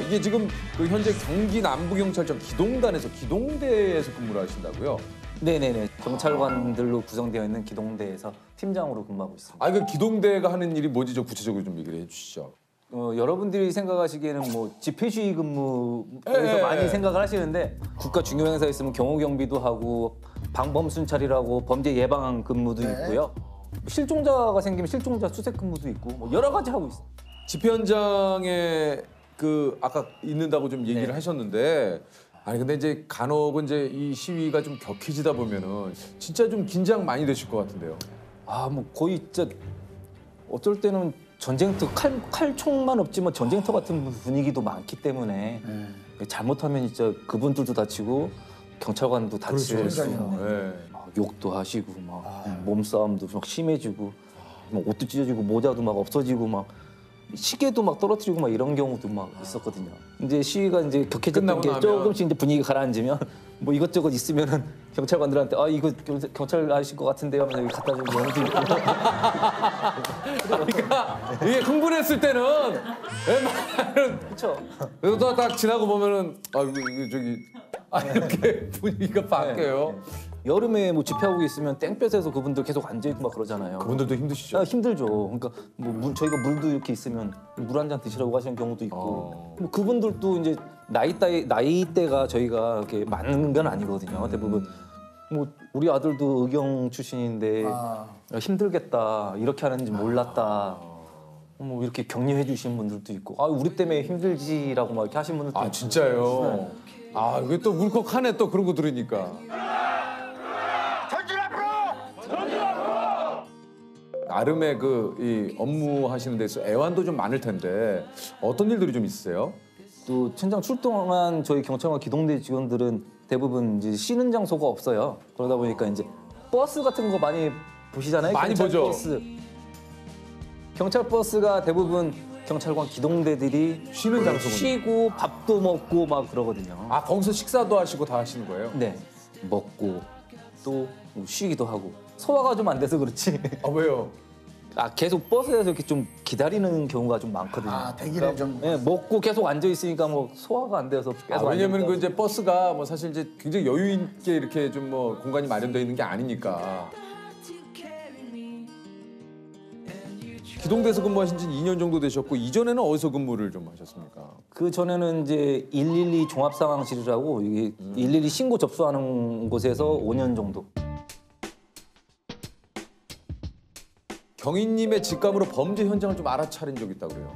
이게 지금 그 현재 경기 남부경찰청 기동단에서 기동대에서 근무를 하신다고요? 네네네. 경찰관들로 구성되어 있는 기동대에서 팀장으로 근무하고 있습니다. 그 기동대가 하는 일이 뭔지 좀 구체적으로 좀 얘기를 해주시죠. 여러분들이 생각하시기에는 뭐 집회주의 근무에서 많이 생각을 하시는데 국가 중요 행사 있으면 경호 경비도 하고 방범 순찰이라고 범죄 예방 근무도 있고요. 실종자가 생기면 실종자 수색 근무도 있고 뭐 여러 가지 하고 있어요. 집회 현장에 그 아까 있는다고 좀 얘기를 하셨는데 근데 이제 간혹은 이제 이 시위가 좀 격해지다 보면은 진짜 좀 긴장 많이 되실 것 같은데요. 뭐 거의 진짜 어쩔 때는 전쟁터 칼총만 없지만 전쟁터 같은 분위기도 많기 때문에 잘못하면 진짜 그분들도 다치고 경찰관도 다치고 욕도 하시고 막 몸싸움도 막 심해지고 막 옷도 찢어지고 모자도 막 없어지고 막 시계도 막 떨어뜨리고 막 이런 경우도 막 있었거든요. 이제 시위가 이제 격해졌던 게 조금씩 이제 분위기가 가라앉으면 뭐 이것저것 있으면은 경찰관들한테 이거 경찰 아저씨 것 같은데요 하면서 여기 갖다 주는 경우도 있고. 그러니까 이게 흥분했을 때는 그렇죠. 그래도 딱 지나고 보면은 이거 저기 이렇게 분위기가 바뀌어요. 여름에 뭐 집회하고 있으면 땡볕에서 그분들 계속 앉아있고 막 그러잖아요. 그분들도 힘드시죠? 힘들죠. 그러니까 뭐 저희가 물도 이렇게 있으면 물 한 잔 드시라고 하시는 경우도 있고 뭐 그분들도 이제 나이대가 저희가 이렇게 많은 건 아니거든요. 대부분 뭐 우리 아들도 의경 출신인데 힘들겠다 이렇게 하는지 몰랐다. 뭐 이렇게 격려해 주시는 분들도 있고 우리 때문에 힘들지라고 막 이렇게 하시는 분들도 있고. 진짜요? 이게 또 울컥하네 또 그런 거 들으니까. 나름의 이 업무 하시는 데서 애환도 좀 많을 텐데 어떤 일들이 좀 있으세요? 또 현장 출동한 저희 경찰관 기동대 직원들은 대부분 이제 쉬는 장소가 없어요. 그러다 보니까 이제 버스 같은 거 많이 보시잖아요. 많이 경찰 보죠. 버스. 경찰 버스가 대부분 경찰관 기동대들이 쉬는 장소군요. 쉬고 밥도 먹고 막 그러거든요. 아 거기서 식사도 하시고 다 하시는 거예요? 네, 먹고 또 쉬기도 하고 소화가 좀 안 돼서 그렇지. 아 왜요? 아 계속 버스에서 이렇게 좀 기다리는 경우가 좀 많거든요. 아 대기를 좀. 네, 먹고 계속 앉아 있으니까 뭐 소화가 안 돼서 계속. 왜냐면 그 이제 버스가 뭐 사실 이제 굉장히 여유 있게 이렇게 좀 뭐 공간이 마련되어 있는 게 아니니까. 기동대에서 근무하신 지 2년 정도 되셨고 이전에는 어디서 근무를 좀 하셨습니까? 그 전에는 이제 112 종합상황실이라고 이게 112 신고 접수하는 곳에서 5년 정도. 경위님의 직감으로 범죄 현장을 좀 알아차린 적이 있다고 그래요.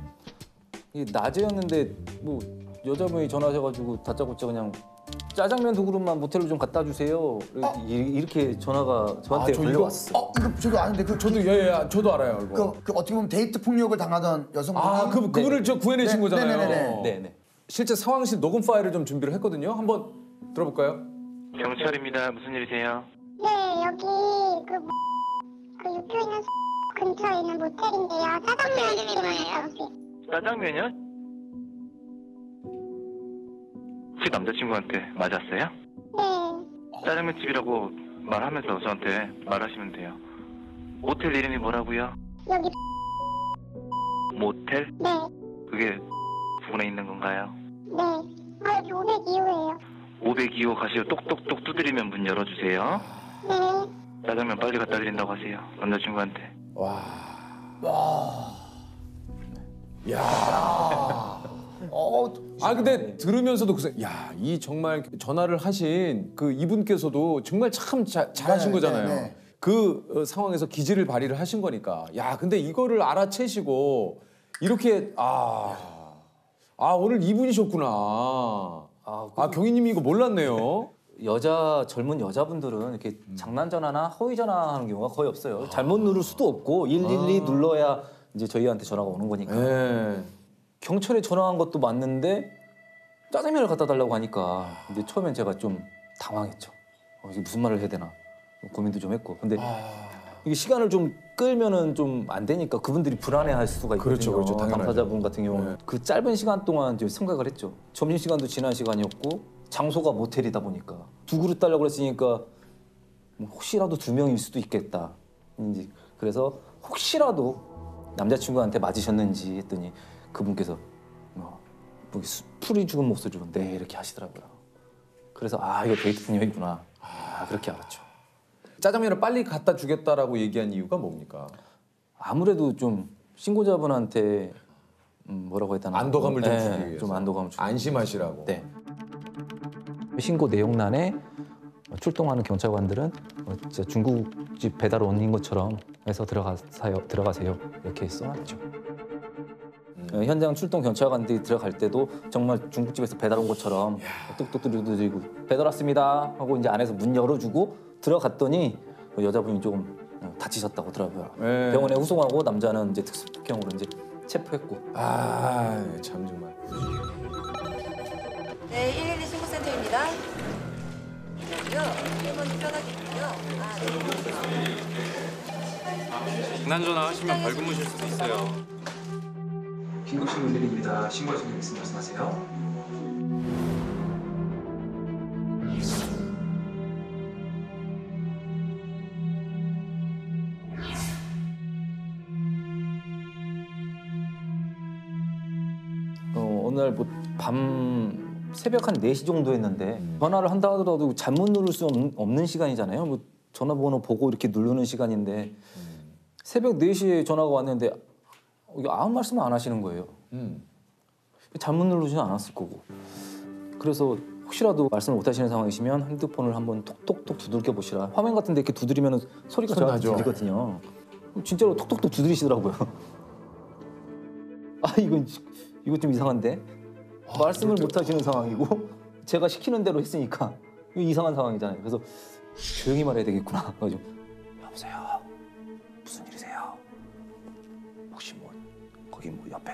이게 낮에였는데 뭐 여자분이 전화하셔가지고 다짜고짜 그냥 짜장면 두 그릇만 모텔로 좀 갖다 주세요. 이렇게 전화가 저한테 걸려왔어. 이거 저도 아는데 그 저도 저도 알아요. 이거. 그 어떻게 보면 데이트 폭력을 당하던 여성분이. 그분을 저 구해내신 거잖아요. 네네. 실제 상황실 녹음 파일을 좀 준비를 했거든요. 한번 들어볼까요? 경찰입니다. 무슨 일이세요? 네, 여기 그 육교 있는 근처에 있는 모텔인데요. 짜장면 집이에요. 짜장면이요? 혹시 남자친구한테 맞았어요? 네. 짜장면 집이라고 말하면서 저한테 말하시면 돼요. 모텔 이름이 뭐라고요? 여기 모텔? 네. 그게 부근에 있는 건가요? 네. 아 여기 502호예요. 502호 가시고 똑똑똑 두드리면 문 열어주세요. 네. 짜장면 빨리 갖다 드린다고 하세요. 남자친구한테. 와. 근데 들으면서도 이 정말 전화를 하신 그 이분께서도 정말 참 잘하신 거잖아요. 네. 그 상황에서 기지를 발휘를 하신 거니까. 근데 이거를 알아채시고 이렇게 오늘 이분이셨구나. 경위님이 이거 몰랐네요. 젊은 여자분들은 이렇게 장난 전화나 허위 전화하는 경우가 거의 없어요. 잘못 누를 수도 없고 112 눌러야 이제 저희한테 전화가 오는 거니까. 경찰에 전화한 것도 맞는데 짜장면을 갖다 달라고 하니까 이제 처음엔 제가 좀 당황했죠. 이게 무슨 말을 해야 되나 고민도 좀 했고. 근데 이게 시간을 좀 끌면은 좀 안 되니까 그분들이 불안해할 수가 있거든요. 그렇죠. 당사자분 같은 경우는 그 짧은 시간 동안 이제 생각을 했죠. 점심 시간도 지난 시간이었고 장소가 모텔이다 보니까 두 그릇 달라고 그랬으니까 혹시라도 두 명일 수도 있겠다. 이제 그래서 혹시라도 남자친구한테 맞으셨는지 했더니 그분께서 풀이 죽은 목소리로 네 이렇게 하시더라고요. 그래서 이거 데이트 폭력이구나. 그렇게 알았죠. 짜장면을 빨리 갖다 주겠다라고 얘기한 이유가 뭡니까? 아무래도 좀 신고자분한테 뭐라고 했다나 안도감을 좀 주기 위해서. 좀 안도감을 주기 안심하시라고. 네. 신고 내용란에 출동하는 경찰관들은 진짜 중국집 배달 원인 것처럼 해서 들어가세요 이렇게 써놨죠. 현장 출동 경찰관들이 들어갈 때도 정말 중국집에서 배달 온 것처럼 똑똑 두드리고 배달 왔습니다 하고 이제 안에서 문 열어주고 들어갔더니 여자분이 조금 다치셨다고 하더라고요. 병원에 후송하고 남자는 이제 특수폭행으로 이제 체포했고. 참 정말. 네, 112 신고센터입니다. 여기요. 1번 편하겠군요. 네. 장난 전화 하시면 벌금 무실 수도 있어요. 긴급신고 112입니다. 신고하신 분 있으면 말씀하세요. 어느 날 밤 새벽 한 4시 정도 했는데 전화를 한다 하더라도 잘못 누를 수 없는 시간이잖아요. 전화번호 보고 이렇게 누르는 시간인데 새벽 4시에 전화가 왔는데 아무 말씀을 안 하시는 거예요. 잘못 누르지는 않았을 거고. 그래서 혹시라도 말씀을 못 하시는 상황이시면 핸드폰을 한번 톡톡톡 두들겨 보시라. 화면 같은 데 이렇게 두드리면 소리가 저한테 들리거든요. 진짜로 톡톡톡 두드리시더라고요. 이거 좀 이상한데? 말씀을 못 하시는 상황이고 제가 시키는 대로 했으니까 이거 이상한 상황이잖아요. 그래서 조용히 말해야 되겠구나. 그래서 여보세요. 무슨 일이세요? 혹시 거기 옆에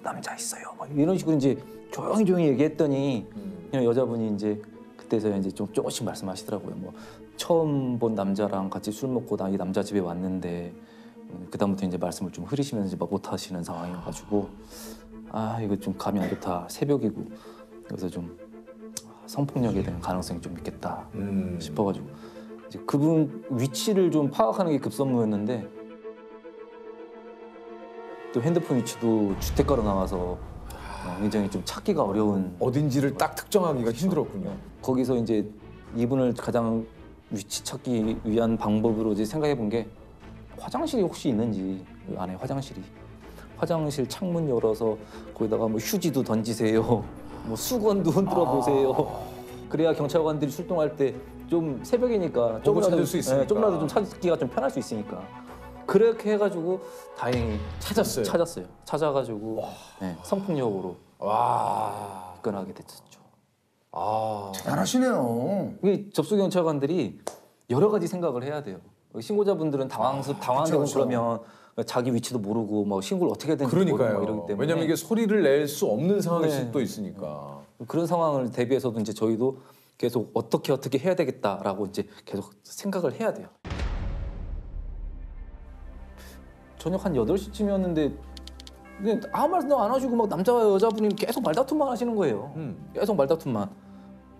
남자 있어요? 이런 식으로 이제 조용히 얘기했더니 그냥 여자분이 이제 그때서야 이제 좀 조금씩 말씀하시더라고요. 처음 본 남자랑 같이 술 먹고 나 이 남자 집에 왔는데 그다음부터 이제 말씀을 좀 흐리시면서 못 하시는 상황이어가지고 이거 좀 감이 안 좋다. 새벽이고 그래서 좀 성폭력에 대한 가능성이 좀 있겠다 싶어가지고 이제 그분 위치를 좀 파악하는 게 급선무였는데 또 핸드폰 위치도 주택가로 나와서 굉장히 좀 찾기가 어려운 어딘지를 딱 특정하기가 힘들었군요. 거기서 이제 이분을 가장 위치 찾기 위한 방법으로 이제 생각해 본 게 화장실이 혹시 있는지 그 안에 화장실 창문 열어서 거기다가 뭐 휴지도 던지세요, 뭐 수건도 흔들어 보세요. 그래야 경찰관들이 출동할 때 좀 새벽이니까 찾을 수 있으니까. 조금이라도 좀 찾기가 좀 편할 수 있으니까 그렇게 해가지고 다행히 찾았어요. 찾아가지고 성폭력으로 입건하게 됐었죠. 대단하시네요. 이게 접수 경찰관들이 여러 가지 생각을 해야 돼요. 신고자분들은 당황되고 그쵸. 그러면 자기 위치도 모르고 막 신고를 어떻게 해야 되는지 모르고 막 이러기 때문에 왜냐면 이게 소리를 낼 수 없는 상황일 수도 있으니까. 그런 상황을 대비해서도 이제 저희도 계속 어떻게 해야 되겠다라고 이제 계속 생각을 해야 돼요. 저녁 한 8시쯤이었는데 아무 말도 안 하시고 막 남자와 여자분이 계속 말다툼만 하시는 거예요. 계속 말다툼만.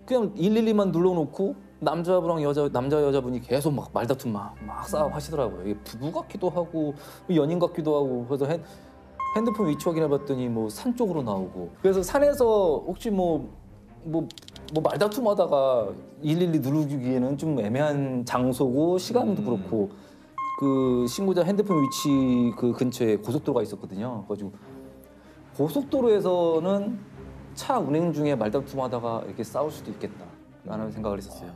그냥 112만 눌러놓고 남자분랑 남자 여자분이 계속 막 말다툼만 막 싸움하시더라고요. 이게 부부 같기도 하고 연인 같기도 하고 그래서 핸드폰 위치 확인해봤더니 뭐 산 쪽으로 나오고 그래서 산에서 혹시 뭐 말다툼하다가 112 누르기에는 좀 애매한 장소고 시간도 그렇고 그 신고자 핸드폰 위치 그 근처에 고속도로가 있었거든요. 그래가지고 고속도로에서는 차 운행 중에 말다툼하다가 이렇게 싸울 수도 있겠다라는 생각을 했었어요.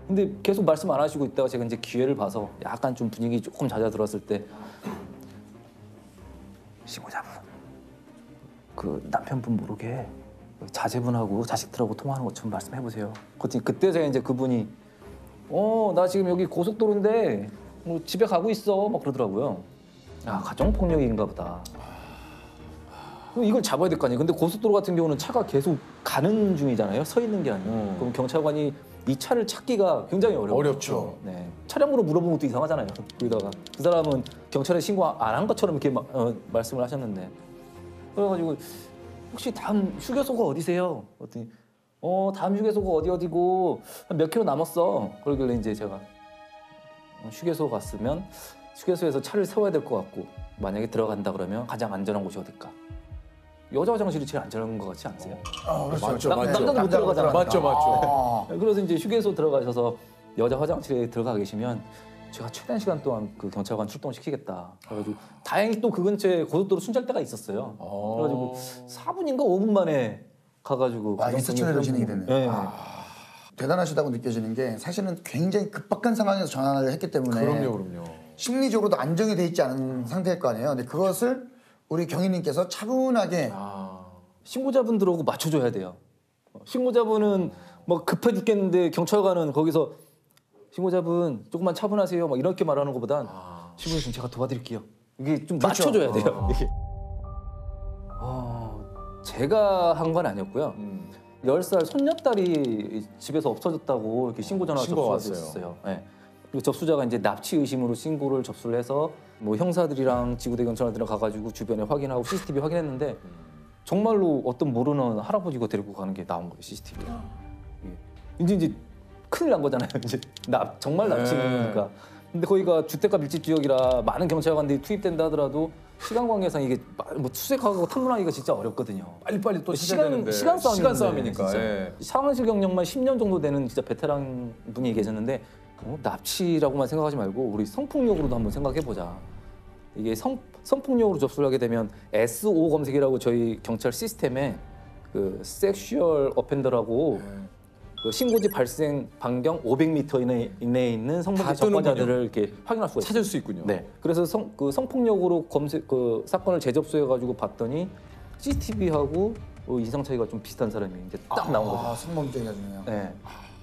근데 계속 말씀 안 하시고 있다가 제가 이제 기회를 봐서 약간 좀 분위기 조금 잦아들었을 때 신고자분 그 남편분 모르게 자제분하고 자식들하고 통화하는 것처럼 말씀해 보세요. 그때 제가 이제 그분이 나 지금 여기 고속도로인데 뭐 집에 가고 있어 막 그러더라고요. 가정폭력인가 보다. 이걸 잡아야 될 거 아니에요. 근데 고속도로 같은 경우는 차가 계속 가는 중이잖아요. 서 있는 게 아니고. 그럼 경찰관이 이 차를 찾기가 굉장히 어렵죠. 네. 차량으로 물어보는 것도 이상하잖아요. 거기다가 그 사람은 경찰에 신고 안 한 것처럼 이렇게 말씀을 하셨는데 그래가지고 혹시 다음 휴게소가 어디세요? 그랬더니 다음 휴게소가 어디고 한 몇 킬로 남았어. 그러길래 이제 제가 휴게소 갔으면 휴게소에서 차를 세워야 될 것 같고 만약에 들어간다 그러면 가장 안전한 곳이 어딜까? 여자 화장실이 제일 안전한 것 같지 않으세요? 맞죠. 남자도 못 들어가잖아요. 맞죠. 그래서 이제 휴게소 들어가셔서 여자 화장실에 들어가 계시면 제가 최단 시간 동안 그 경찰관 출동시키겠다. 그래가지고 다행히 또 그 근처에 고속도로 순찰대가 있었어요. 그래가지고 4분인가 5분 만에 가가지고 일사천리로 진행이 되네. 네. 대단하시다고 느껴지는 게 사실은 굉장히 급박한 상황에서 전화를 했기 때문에 그럼요. 심리적으로도 안정이 돼 있지 않은 상태일 거 아니에요. 근데 그것을 우리 경위님께서 차분하게 신고자분들하고 맞춰줘야 돼요. 신고자분은 뭐 급해 죽겠는데 경찰관은 거기서 신고자분 조금만 차분하세요 막 이렇게 말하는 것보단 신고자분 제가 도와드릴게요. 이게 좀 그렇죠. 맞춰줘야 돼요. 이게. 제가 한 건 아니었고요. 10살 손녀딸이 집에서 없어졌다고 이렇게 신고 전화가 접수가 됐어요. 네. 그리고 접수자가 이제 납치 의심으로 신고를 접수를 해서 뭐 형사들이랑 지구대 경찰들이랑 가가지고 주변에 확인하고 CCTV 확인했는데 정말로 어떤 모르는 할아버지가 데리고 가는 게 나온 거예요, CCTV에. 이제 큰일 난 거잖아요. 이제 정말 납치니까. 근데 거기가 주택가 밀집 지역이라 많은 경찰관들이 투입된다 하더라도 시간 관계상 이게 뭐 수색하고 탐문하기가 진짜 어렵거든요. 빨리빨리 또 찾아야 되는데. 시간 싸움이니까. 상황실 경력만 10년 정도 되는 진짜 베테랑 분이 계셨는데 납치라고만 생각하지 말고 우리 성폭력으로도 한번 생각해보자. 이게 성폭력으로 접수를 하게 되면 SO 검색이라고 저희 경찰 시스템에 그 섹슈얼 어펜더라고 그 신고지 발생 반경 500m 이내에 있는 성범죄 접근자들을 이렇게 확인할 수가 있어요. 찾을 수 있군요. 네. 그래서 성폭력으로 사건을 재접수해가지고 봤더니 CCTV하고 인상 차이가 좀 비슷한 사람이 이제 딱 나온 거죠. 성범죄가 중요해요. 네.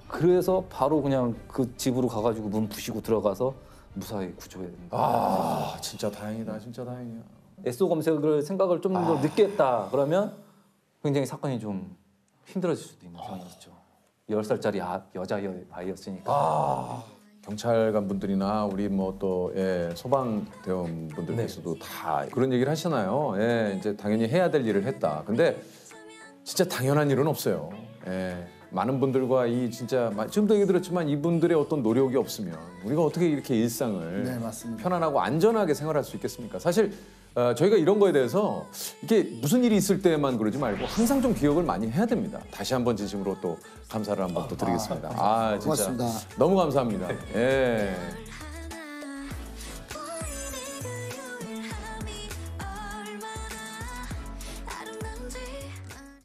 그래서 바로 그냥 그 집으로 가가지고 문 부시고 들어가서 무사히 구조해야 된다. 진짜 다행이다. 진짜 다행이야. SO 검색을 생각을 좀 더 늦게 했다 그러면 굉장히 사건이 좀 힘들어질 수도 있는 상황이었죠. 10살짜리 여자 아이였으니까. 경찰관 분들이나 우리 뭐 또 소방 대원분들께서도 다 그런 얘기를 하시잖아요. 이제 당연히 해야 될 일을 했다. 근데 진짜 당연한 일은 없어요. 많은 분들과 이 진짜 지금도 얘기 들었지만 이분들의 어떤 노력이 없으면 우리가 어떻게 이렇게 일상을 네, 맞습니다. 편안하고 안전하게 생활할 수 있겠습니까? 사실 저희가 이런 거에 대해서 이게 무슨 일이 있을 때만 그러지 말고 항상 좀 기억을 많이 해야 됩니다. 다시 한번 진심으로 또 감사를 한번 또 드리겠습니다. 진짜 고맙습니다. 너무 감사합니다. 예.